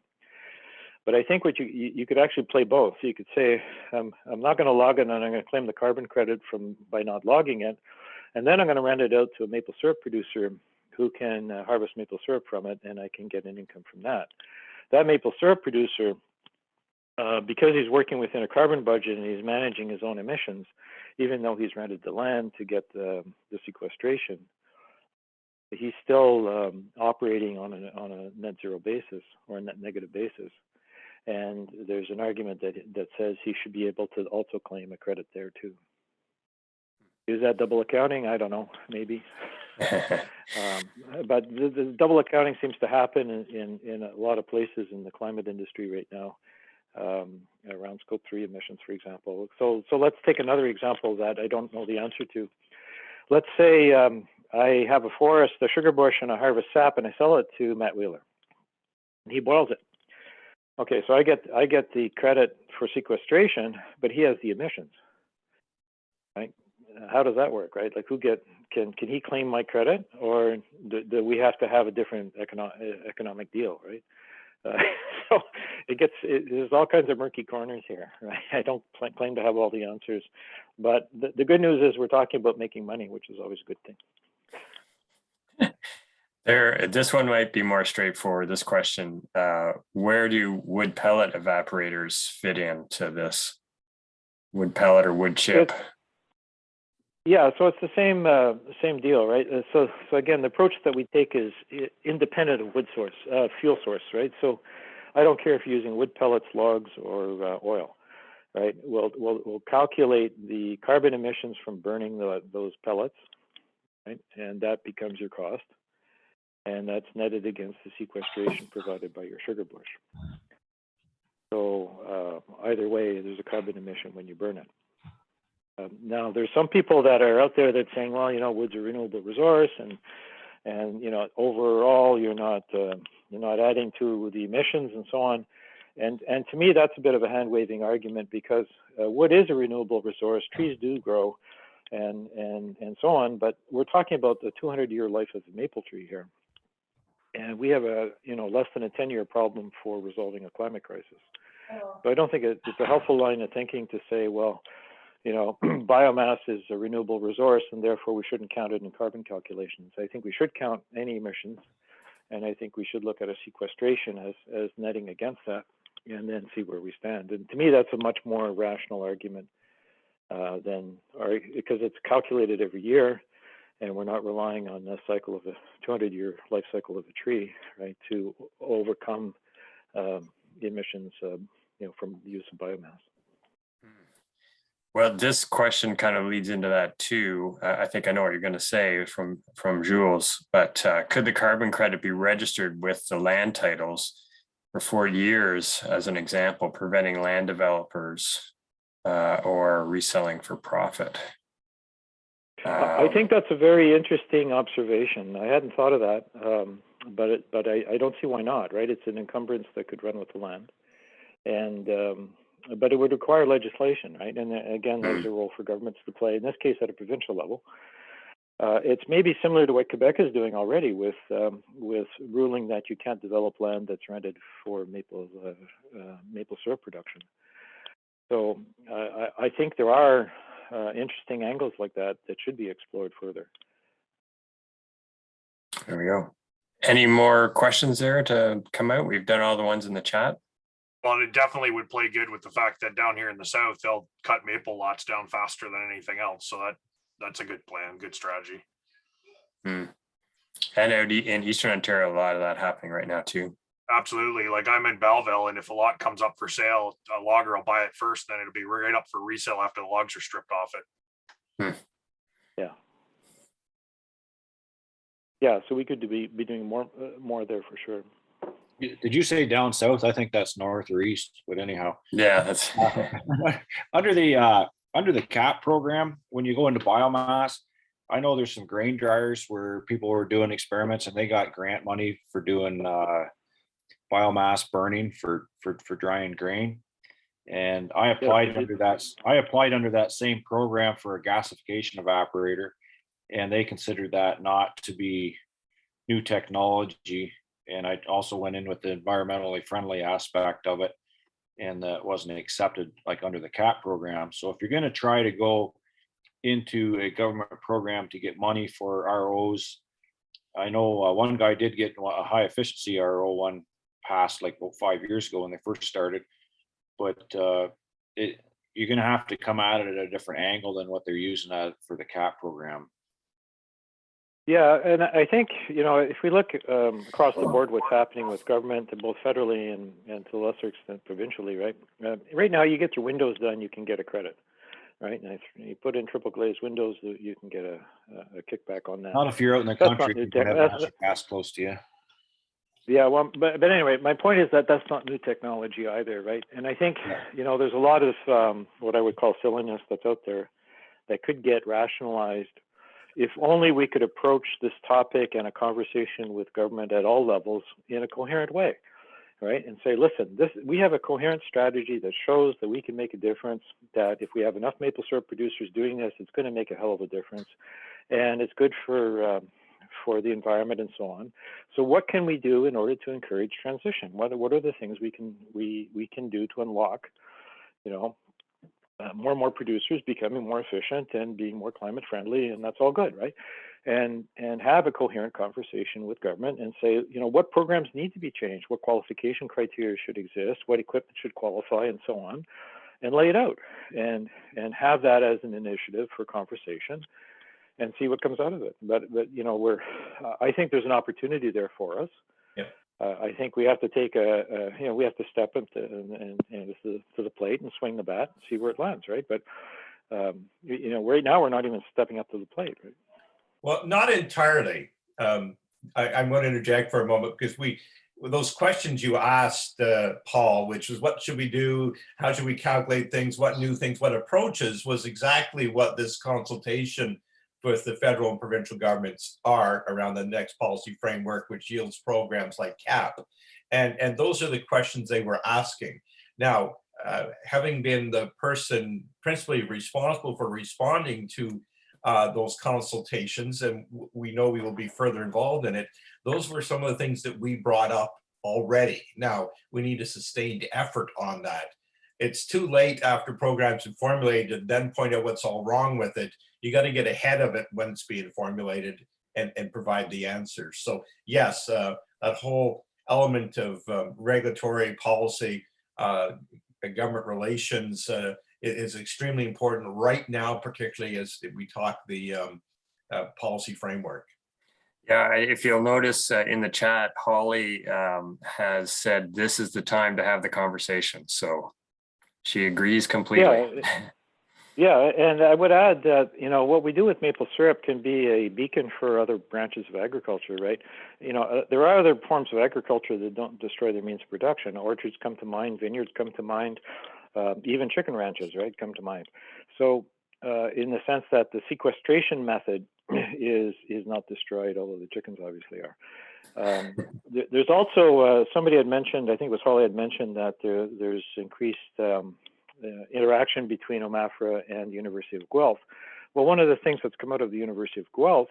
But I think what you could actually play both. So you could say, I'm not going to log it and I'm going to claim the carbon credit by not logging it. And then I'm going to rent it out to a maple syrup producer who can harvest maple syrup from it, and I can get an income from that. That maple syrup producer, because he's working within a carbon budget and he's managing his own emissions, even though he's rented the land to get the sequestration, he's still operating on a net zero basis or a net negative basis. And there's an argument that says he should be able to also claim a credit there too. Is that double accounting? I don't know, maybe. But the double accounting seems to happen in a lot of places in the climate industry right now, around scope 3 emissions, for example. So let's take another example that I don't know the answer to. Let's say I have a forest, a sugar bush, and I harvest sap, and I sell it to Matt Wheeler. And he boils it. Okay, so I get the credit for sequestration, but he has the emissions, right? How does that work, right? Like, can he claim my credit, or do we have to have a different economic deal, right? So there's all kinds of murky corners here, right? I don't claim to have all the answers, but the good news is we're talking about making money, which is always a good thing. This one might be more straightforward, this question. Where do wood pellet evaporators fit into this? Wood pellet or wood chip? Yeah, so it's the same deal, right? So again, the approach that we take is independent of wood source, fuel source, right? So I don't care if you're using wood pellets, logs, or oil, right? We'll calculate the carbon emissions from burning those pellets, right? And that becomes your cost. And that's netted against the sequestration provided by your sugar bush. So either way, there's a carbon emission when you burn it. Now, there's some people that are out there that's saying, well, wood's a renewable resource, and overall you're not adding to the emissions and so on. And to me, that's a bit of a hand-waving argument, because wood is a renewable resource. Trees do grow, and so on. But we're talking about the 200-year life of the maple tree here. And we have a less than a 10-year problem for resolving a climate crisis. So I don't think it's a helpful line of thinking to say, well, biomass is a renewable resource and therefore we shouldn't count it in carbon calculations. I think we should count any emissions, and I think we should look at a sequestration as netting against that, and then see where we stand. And to me, that's a much more rational argument because it's calculated every year, and we're not relying on the cycle of a 200-year life cycle of a tree, right, to overcome the emissions, from the use of biomass. Well, this question kind of leads into that too. I think I know what you're going to say from Jules, but could the carbon credit be registered with the land titles for 4 years, as an example, preventing land developers or reselling for profit? I think that's a very interesting observation. I hadn't thought of that, but I don't see why not, right? It's an encumbrance that could run with the land. And but it would require legislation, right? And again, there's a role for governments to play, in this case at a provincial level, It's maybe similar to what Quebec is doing already with ruling that you can't develop land that's rented for maple syrup production. So I think there are interesting angles like that that should be explored further. There we go. Any more questions there to come out? We've done all the ones in the chat. Well, it definitely would play good with the fact that down here in the south, they'll cut maple lots down faster than anything else. So that's a good plan, good strategy. And out in Eastern Ontario, a lot of that happening right now too. Absolutely. Like I'm in Belleville, and if a lot comes up for sale, a logger will buy it first, then it'll be right up for resale after the logs are stripped off it. Yeah. Yeah, so we could be doing more there for sure. Did you say down south? I think that's north or east, but anyhow. Yeah, that's under the CAP program, when you go into biomass, I know there's some grain dryers where people were doing experiments and they got grant money for doing biomass burning for drying grain. And I applied under that same program for a gasification evaporator, and they considered that not to be new technology. And I also went in with the environmentally friendly aspect of it, and that wasn't accepted like under the CAP program. So if you're going to try to go into a government program to get money for ROs, I know one guy did get a high efficiency RO one passed like about 5 years ago when they first started, but you're going to have to come at it at a different angle than what they're using for the CAP program. Yeah, and I think, if we look across the board, what's happening with government, both federally and to a lesser extent provincially, right? Right now, you get your windows done, you can get a credit, right? And if you put in triple glazed windows, you can get a kickback on that. Not if you're out in the country, you can have natural gas close to you. Yeah, well, but anyway, my point is that that's not new technology either, right? And I think, there's a lot of what I would call silliness that's out there that could get rationalized if only we could approach this topic and a conversation with government at all levels in a coherent way, right? And say, listen, we have a coherent strategy that shows that we can make a difference, that if we have enough maple syrup producers doing this, it's going to make a hell of a difference. And it's good for the environment and so on. So what can we do in order to encourage transition? What are the things we can do to unlock, more and more producers becoming more efficient and being more climate friendly, and that's all good, right? And have a coherent conversation with government and say, what programs need to be changed, what qualification criteria should exist, what equipment should qualify, and so on, and lay it out and have that as an initiative for conversation and see what comes out of it. But I think there's an opportunity there for us. Yeah. I think we have to take we have to step into to the plate and swing the bat and see where it lands, right? But right now we're not even stepping up to the plate, right? Well, not entirely. I'm going to interject for a moment because those questions you asked, Paul, which was what should we do? How should we calculate things? What new things? What approaches? Was exactly what this consultation with the federal and provincial governments are around the next policy framework, which yields programs like CAP. And those are the questions they were asking. Now, having been the person principally responsible for responding to those consultations, and we know we will be further involved in it, those were some of the things that we brought up already. Now, we need a sustained effort on that. It's too late after programs are formulated to then point out what's all wrong with it. You got to get ahead of it when it's being formulated and provide the answers. So yes, that whole element of regulatory policy, government relations is extremely important right now, particularly as we talk the policy framework. Yeah, if you'll notice in the chat, Holly has said this is the time to have the conversation. So she agrees completely. Yeah, and I would add that, what we do with maple syrup can be a beacon for other branches of agriculture, right? There are other forms of agriculture that don't destroy their means of production. Orchards come to mind, vineyards come to mind, even chicken ranches, right, come to mind. So in the sense that the sequestration method is not destroyed, although the chickens obviously are. There's also, somebody had mentioned, I think it was Holly had mentioned that there's increased interaction between OMAFRA and the University of Guelph. Well, one of the things that's come out of the University of Guelph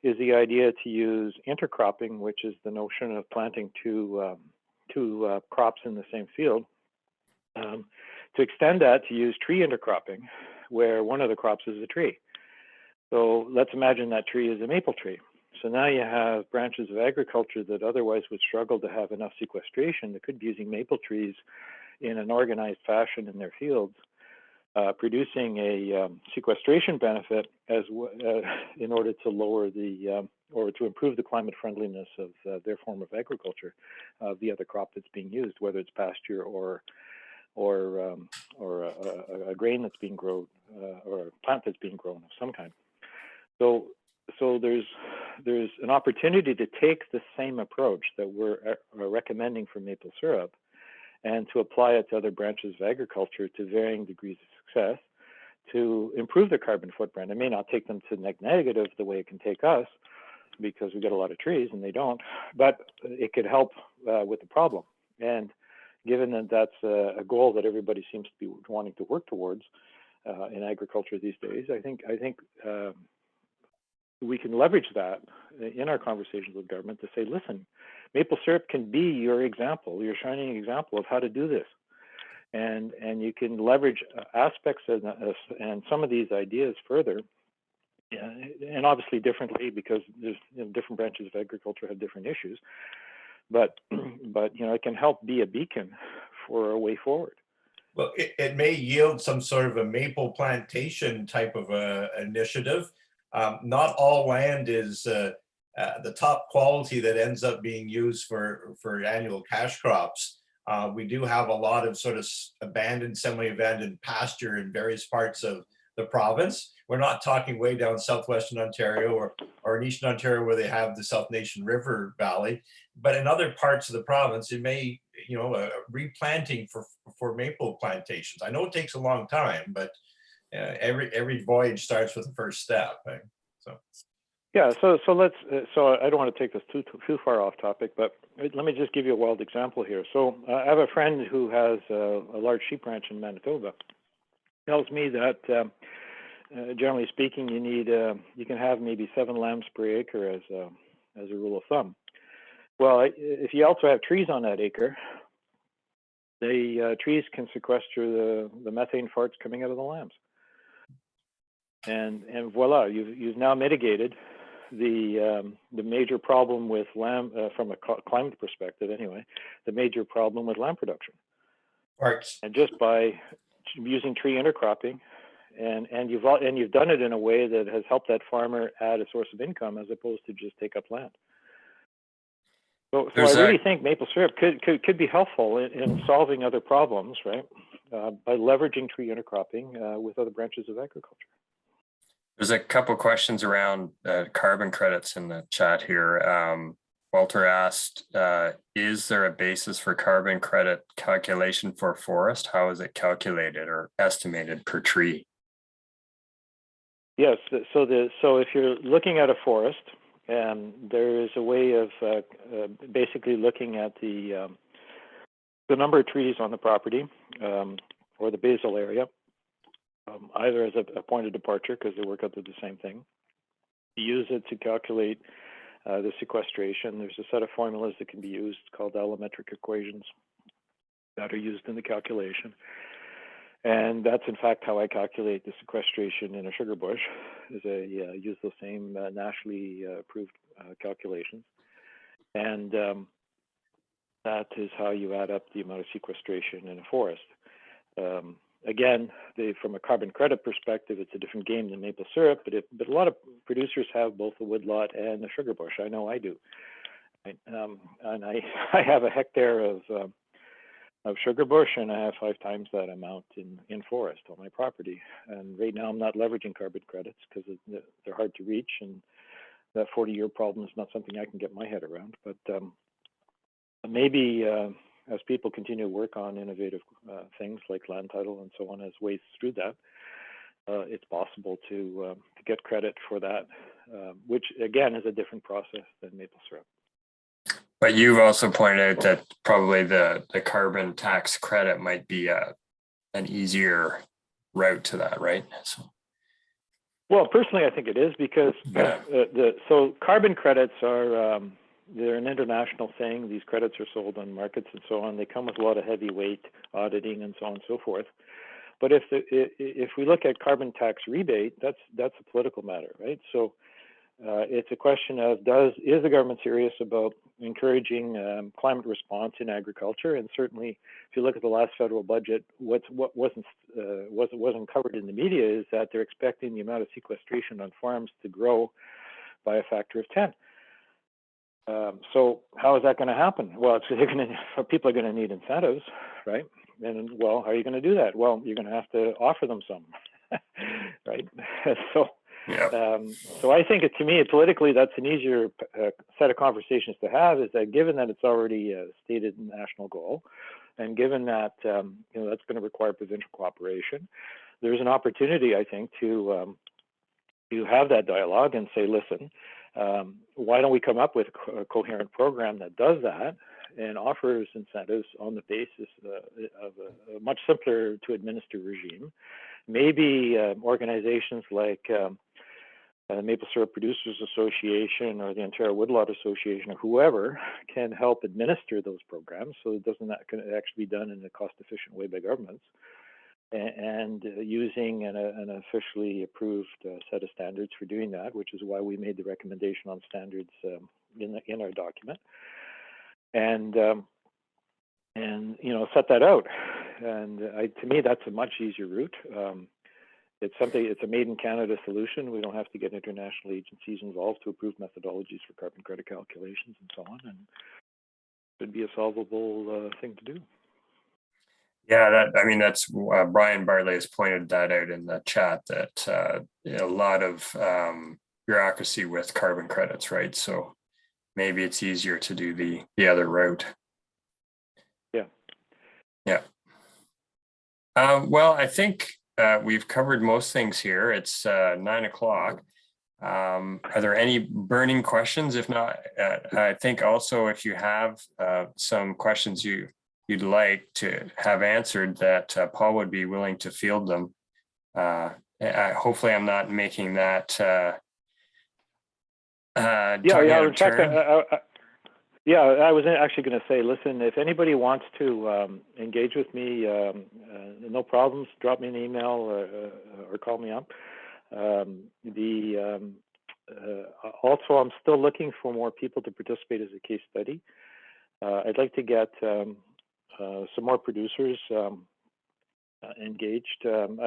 is the idea to use intercropping, which is the notion of planting two crops in the same field, to extend that to use tree intercropping, where one of the crops is a tree. So let's imagine that tree is a maple tree. So now you have branches of agriculture that otherwise would struggle to have enough sequestration that could be using maple trees in an organized fashion in their fields, producing a sequestration benefit in order to lower the or to improve the climate friendliness of their form of agriculture, the other crop that's being used, whether it's pasture or a grain that's being grown or a plant that's being grown of some kind. So there's an opportunity to take the same approach that we're recommending for maple syrup and to apply it to other branches of agriculture to varying degrees of success to improve their carbon footprint. It may not take them to negative the way it can take us, because we get a lot of trees and they don't, but it could help with the problem. And given that that's a goal that everybody seems to be wanting to work towards in agriculture these days, I think we can leverage that in our conversations with government to say, listen, maple syrup can be your example, your shining example of how to do this. And you can leverage aspects of and some of these ideas further, and obviously differently, because there's different branches of agriculture have different issues. But it can help be a beacon for a way forward. Well, it may yield some sort of a maple plantation type of initiative. Not all land is the top quality that ends up being used for annual cash crops. We do have a lot of sort of abandoned, semi-abandoned pasture in various parts of the province. We're not talking way down southwestern Ontario or in eastern Ontario where they have the South Nation River Valley, but in other parts of the province, it may, replanting for maple plantations. I know it takes a long time, but every voyage starts with the first step. Right? So. Yeah, so let's. So I don't want to take this too far off topic, but let me just give you a wild example here. So I have a friend who has a large sheep ranch in Manitoba. Tells me that generally speaking, you can have maybe 7 lambs per acre as a rule of thumb. Well, if you also have trees on that acre, the trees can sequester the methane farts coming out of the lambs, and voila, you've now mitigated the major problem with lamb from a climate perspective anyway, the major problem with lamb production. Farts. And just by using tree intercropping, and you've done it in a way that has helped that farmer add a source of income as opposed to just take up land. So I really think maple syrup could be helpful in solving other problems, right? By leveraging tree intercropping with other branches of agriculture. There's a couple questions around carbon credits in the chat here. Walter asked, is there a basis for carbon credit calculation for forest? How is it calculated or estimated per tree? Yes, so if you're looking at a forest, there is a way of basically looking at the number of trees on the property or the basal area, either as a point of departure because they work out to the same thing. You use it to calculate the sequestration. There's a set of formulas that can be used called allometric equations that are used in the calculation. And that's in fact how I calculate the sequestration in a sugar bush, is I use those same nationally approved calculations. And that is how you add up the amount of sequestration in a forest. Again, from a carbon credit perspective, it's a different game than maple syrup, but a lot of producers have both a woodlot and a sugar bush. I know I do. Right? And I have a hectare of sugar bush, and I have 5 times that amount in forest on my property. And right now I'm not leveraging carbon credits because they're hard to reach, and that 40-year problem is not something I can get my head around. But maybe as people continue to work on innovative things like land title and so on as ways through that, it's possible to get credit for that, which again is a different process than maple syrup. But you've also pointed out that probably the carbon tax credit might be an easier route to that, right? So. Well, personally, I think it is because Yeah. so carbon credits are they're an international thing. These credits are sold on markets and so on. They come with a lot of heavyweight auditing and so on and so forth. But if we look at carbon tax rebate, that's a political matter, right? So it's a question of is the government serious about encouraging climate response in agriculture? And certainly, if you look at the last federal budget, what wasn't covered in the media is that they're expecting the amount of sequestration on farms to grow by a factor of 10. So how is that going to happen? Well, people are going to need incentives, right? And well, how are you going to do that? Well, you're going to have to offer them some, right? So. Yeah. So I think to me, politically, that's an easier set of conversations to have, is that given that it's already a stated national goal, and given that that's going to require provincial cooperation, there's an opportunity, I think, to have that dialogue and say, listen, why don't we come up with a coherent program that does that and offers incentives on the basis of a much simpler to administer regime? Maybe organizations like Maple Syrup Producers Association or the Ontario Woodlot Association or whoever can help administer those programs, so it doesn't actually be done in a cost-efficient way by governments, and using an officially approved set of standards for doing that, which is why we made the recommendation on standards in our document, and set that out. And to me, that's a much easier route. It's a made in Canada solution. We don't have to get international agencies involved to approve methodologies for carbon credit calculations and so on. And it would be a solvable thing to do. Yeah, that's Brian Bartley has pointed that out in the chat, that a lot of bureaucracy with carbon credits, right? So maybe it's easier to do the other route. Yeah. Well, I think we've covered most things here. It's 9 o'clock. Are there any burning questions? If not, I think also if you have some questions you'd like to have answered, that Paul would be willing to field them. Hopefully I'm not making that I was actually going to say, listen, if anybody wants to engage with me, no problems, drop me an email or call me up. Also, I'm still looking for more people to participate as a case study. I'd like to get some more producers engaged so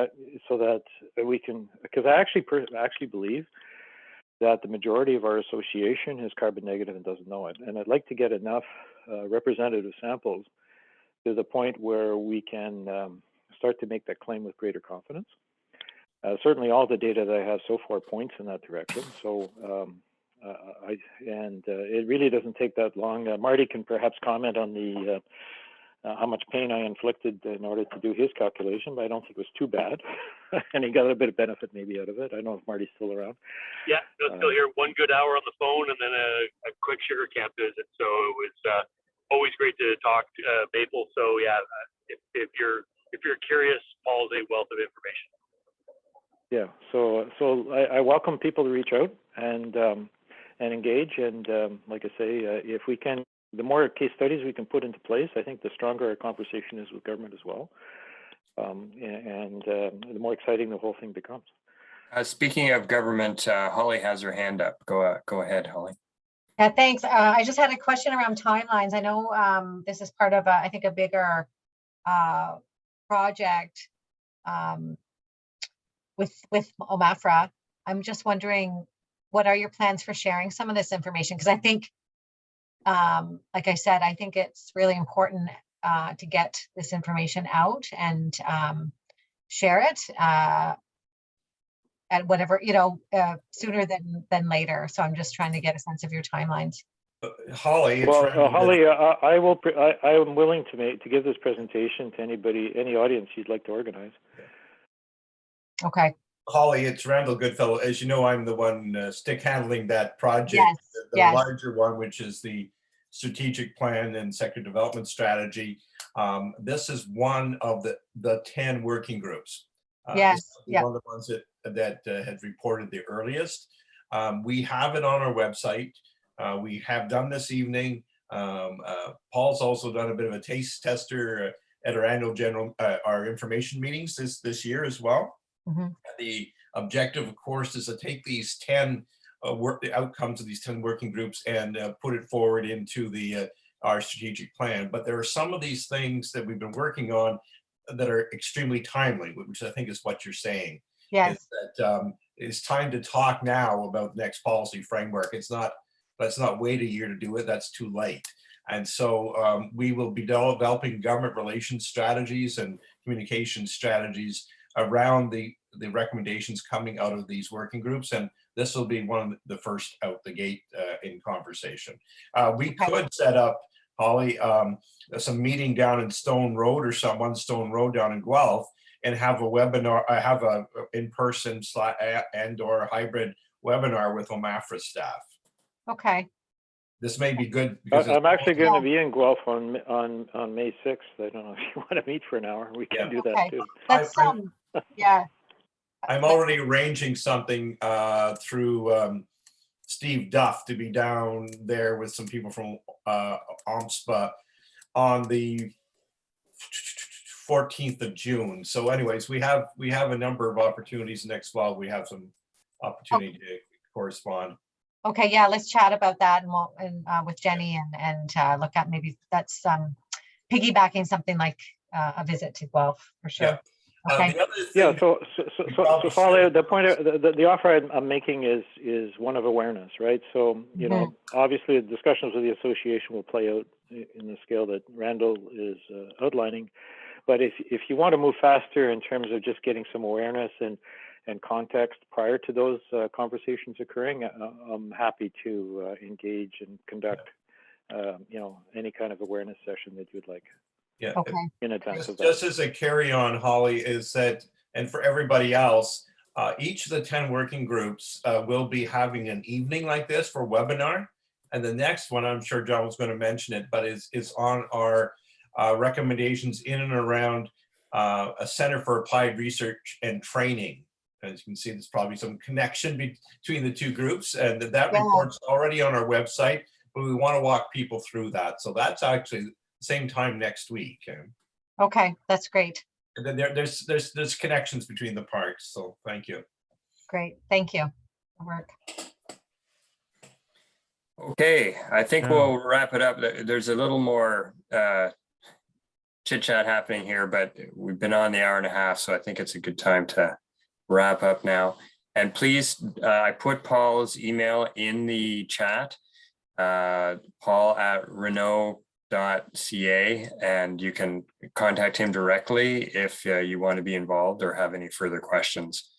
that we can, because I actually believe that the majority of our association is carbon negative and doesn't know it. And I'd like to get enough representative samples to the point where we can start to make that claim with greater confidence. Certainly all the data that I have so far points in that direction. So it really doesn't take that long. Marty can perhaps comment on the how much pain I inflicted in order to do his calculation, but I don't think it was too bad. And he got a bit of benefit maybe out of it. I don't know if Marty's still around. Yeah, no, still here. 1 good hour on the phone and then a quick sugar camp visit. So it was always great to talk to Maple. So yeah, if you're curious, Paul's a wealth of information. Yeah, so I welcome people to reach out and engage. And like I say, if we can, the more case studies we can put into place, I think the stronger our conversation is with government as well. And the more exciting the whole thing becomes. Speaking of government, Holly has her hand up. Go ahead, Holly. Yeah, thanks. I just had a question around timelines. I know this is part of I think a bigger project with OMSPA. I'm just wondering, what are your plans for sharing some of this information? Because I think, like I said, I think it's really important to get this information out and share it at whatever, sooner than later. So I'm just trying to get a sense of your timelines. Holly, Holly, I am willing to give this presentation to any audience you'd like to organize. Okay. Holly, it's Randall Goodfellow. As you know, I'm the one stick handling that project, yes, the larger one, which is the strategic plan and sector development strategy. This is one of the 10 working groups. Yes, is yeah. one of the ones that had reported the earliest. We have it on our website. We have done this evening. Paul's also done a bit of a taste tester at our annual our information meetings this year as well. Mhm. The objective, of course, is to take these 10 the outcomes of these 10 working groups and put it forward into our strategic plan. But there are some of these things that we've been working on that are extremely timely, which I think is what you're saying. Yes. Is that it's time to talk now about the next policy framework. Let's not wait a year to do it. That's too late. And so we will be developing government relations strategies and communication strategies around the recommendations coming out of these working groups. And this will be one of the first out the gate in conversation. We could set up, Holly, some meeting down in Stone Road or one Stone Road down in Guelph and have a webinar, have a in-person and/or hybrid webinar with OMAFRA staff. Okay. This may be good because I'm actually going to be in Guelph on May 6th. I don't know if you want to meet for an hour. We can do that too. That's yeah. I'm already arranging something through Steve Duff to be down there with some people from OMSPA on the 14th of June. So anyways, we have a number of opportunities next fall. We have some opportunity to correspond. Okay, yeah, let's chat about that and with Jenny and look at maybe that's piggybacking something like a visit to Guelph for sure. Yeah. Okay. So Folly, the point, the offer I'm making is one of awareness, right? So, you know, obviously the discussions with the association will play out in the scale that Randall is outlining. But if you want to move faster in terms of just getting some awareness and context prior to those conversations occurring, I'm happy to engage and conduct, you know, any kind of awareness session that you'd like. Yeah. Okay. In advance of that. Just as a carry on, Holly, is that, and for everybody else, each of the 10 working groups will be having an evening like this for webinar. And the next one, I'm sure John was going to mention it, but is on our recommendations in and around a Center for Applied Research and Training. As you can see, there's probably some connection between the two groups, and that report's already on our website, but we want to walk people through that. So that's actually same time next week. Okay, that's great. And then there's connections between the parts. So thank you. Great, thank you. Work. Okay, I think we'll wrap it up. There's a little more chit chat happening here, but we've been on the hour and a half, so I think it's a good time to wrap up now. And please, I put Paul's email in the chat, paul@renault.ca, and you can contact him directly if you want to be involved or have any further questions.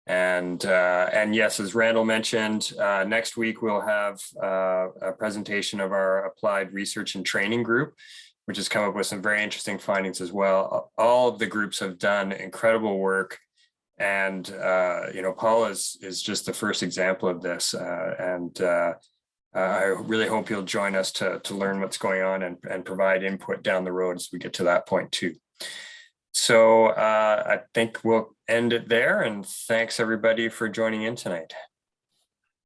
And yes, as Randall mentioned, next week we'll have a presentation of our applied research and training group, which has come up with some very interesting findings as well. All of the groups have done incredible work, and you know, Paul is just the first example of this, I really hope you'll join us to learn what's going on and provide input down the road as we get to that point too. So I think we'll end it there, and thanks everybody for joining in tonight.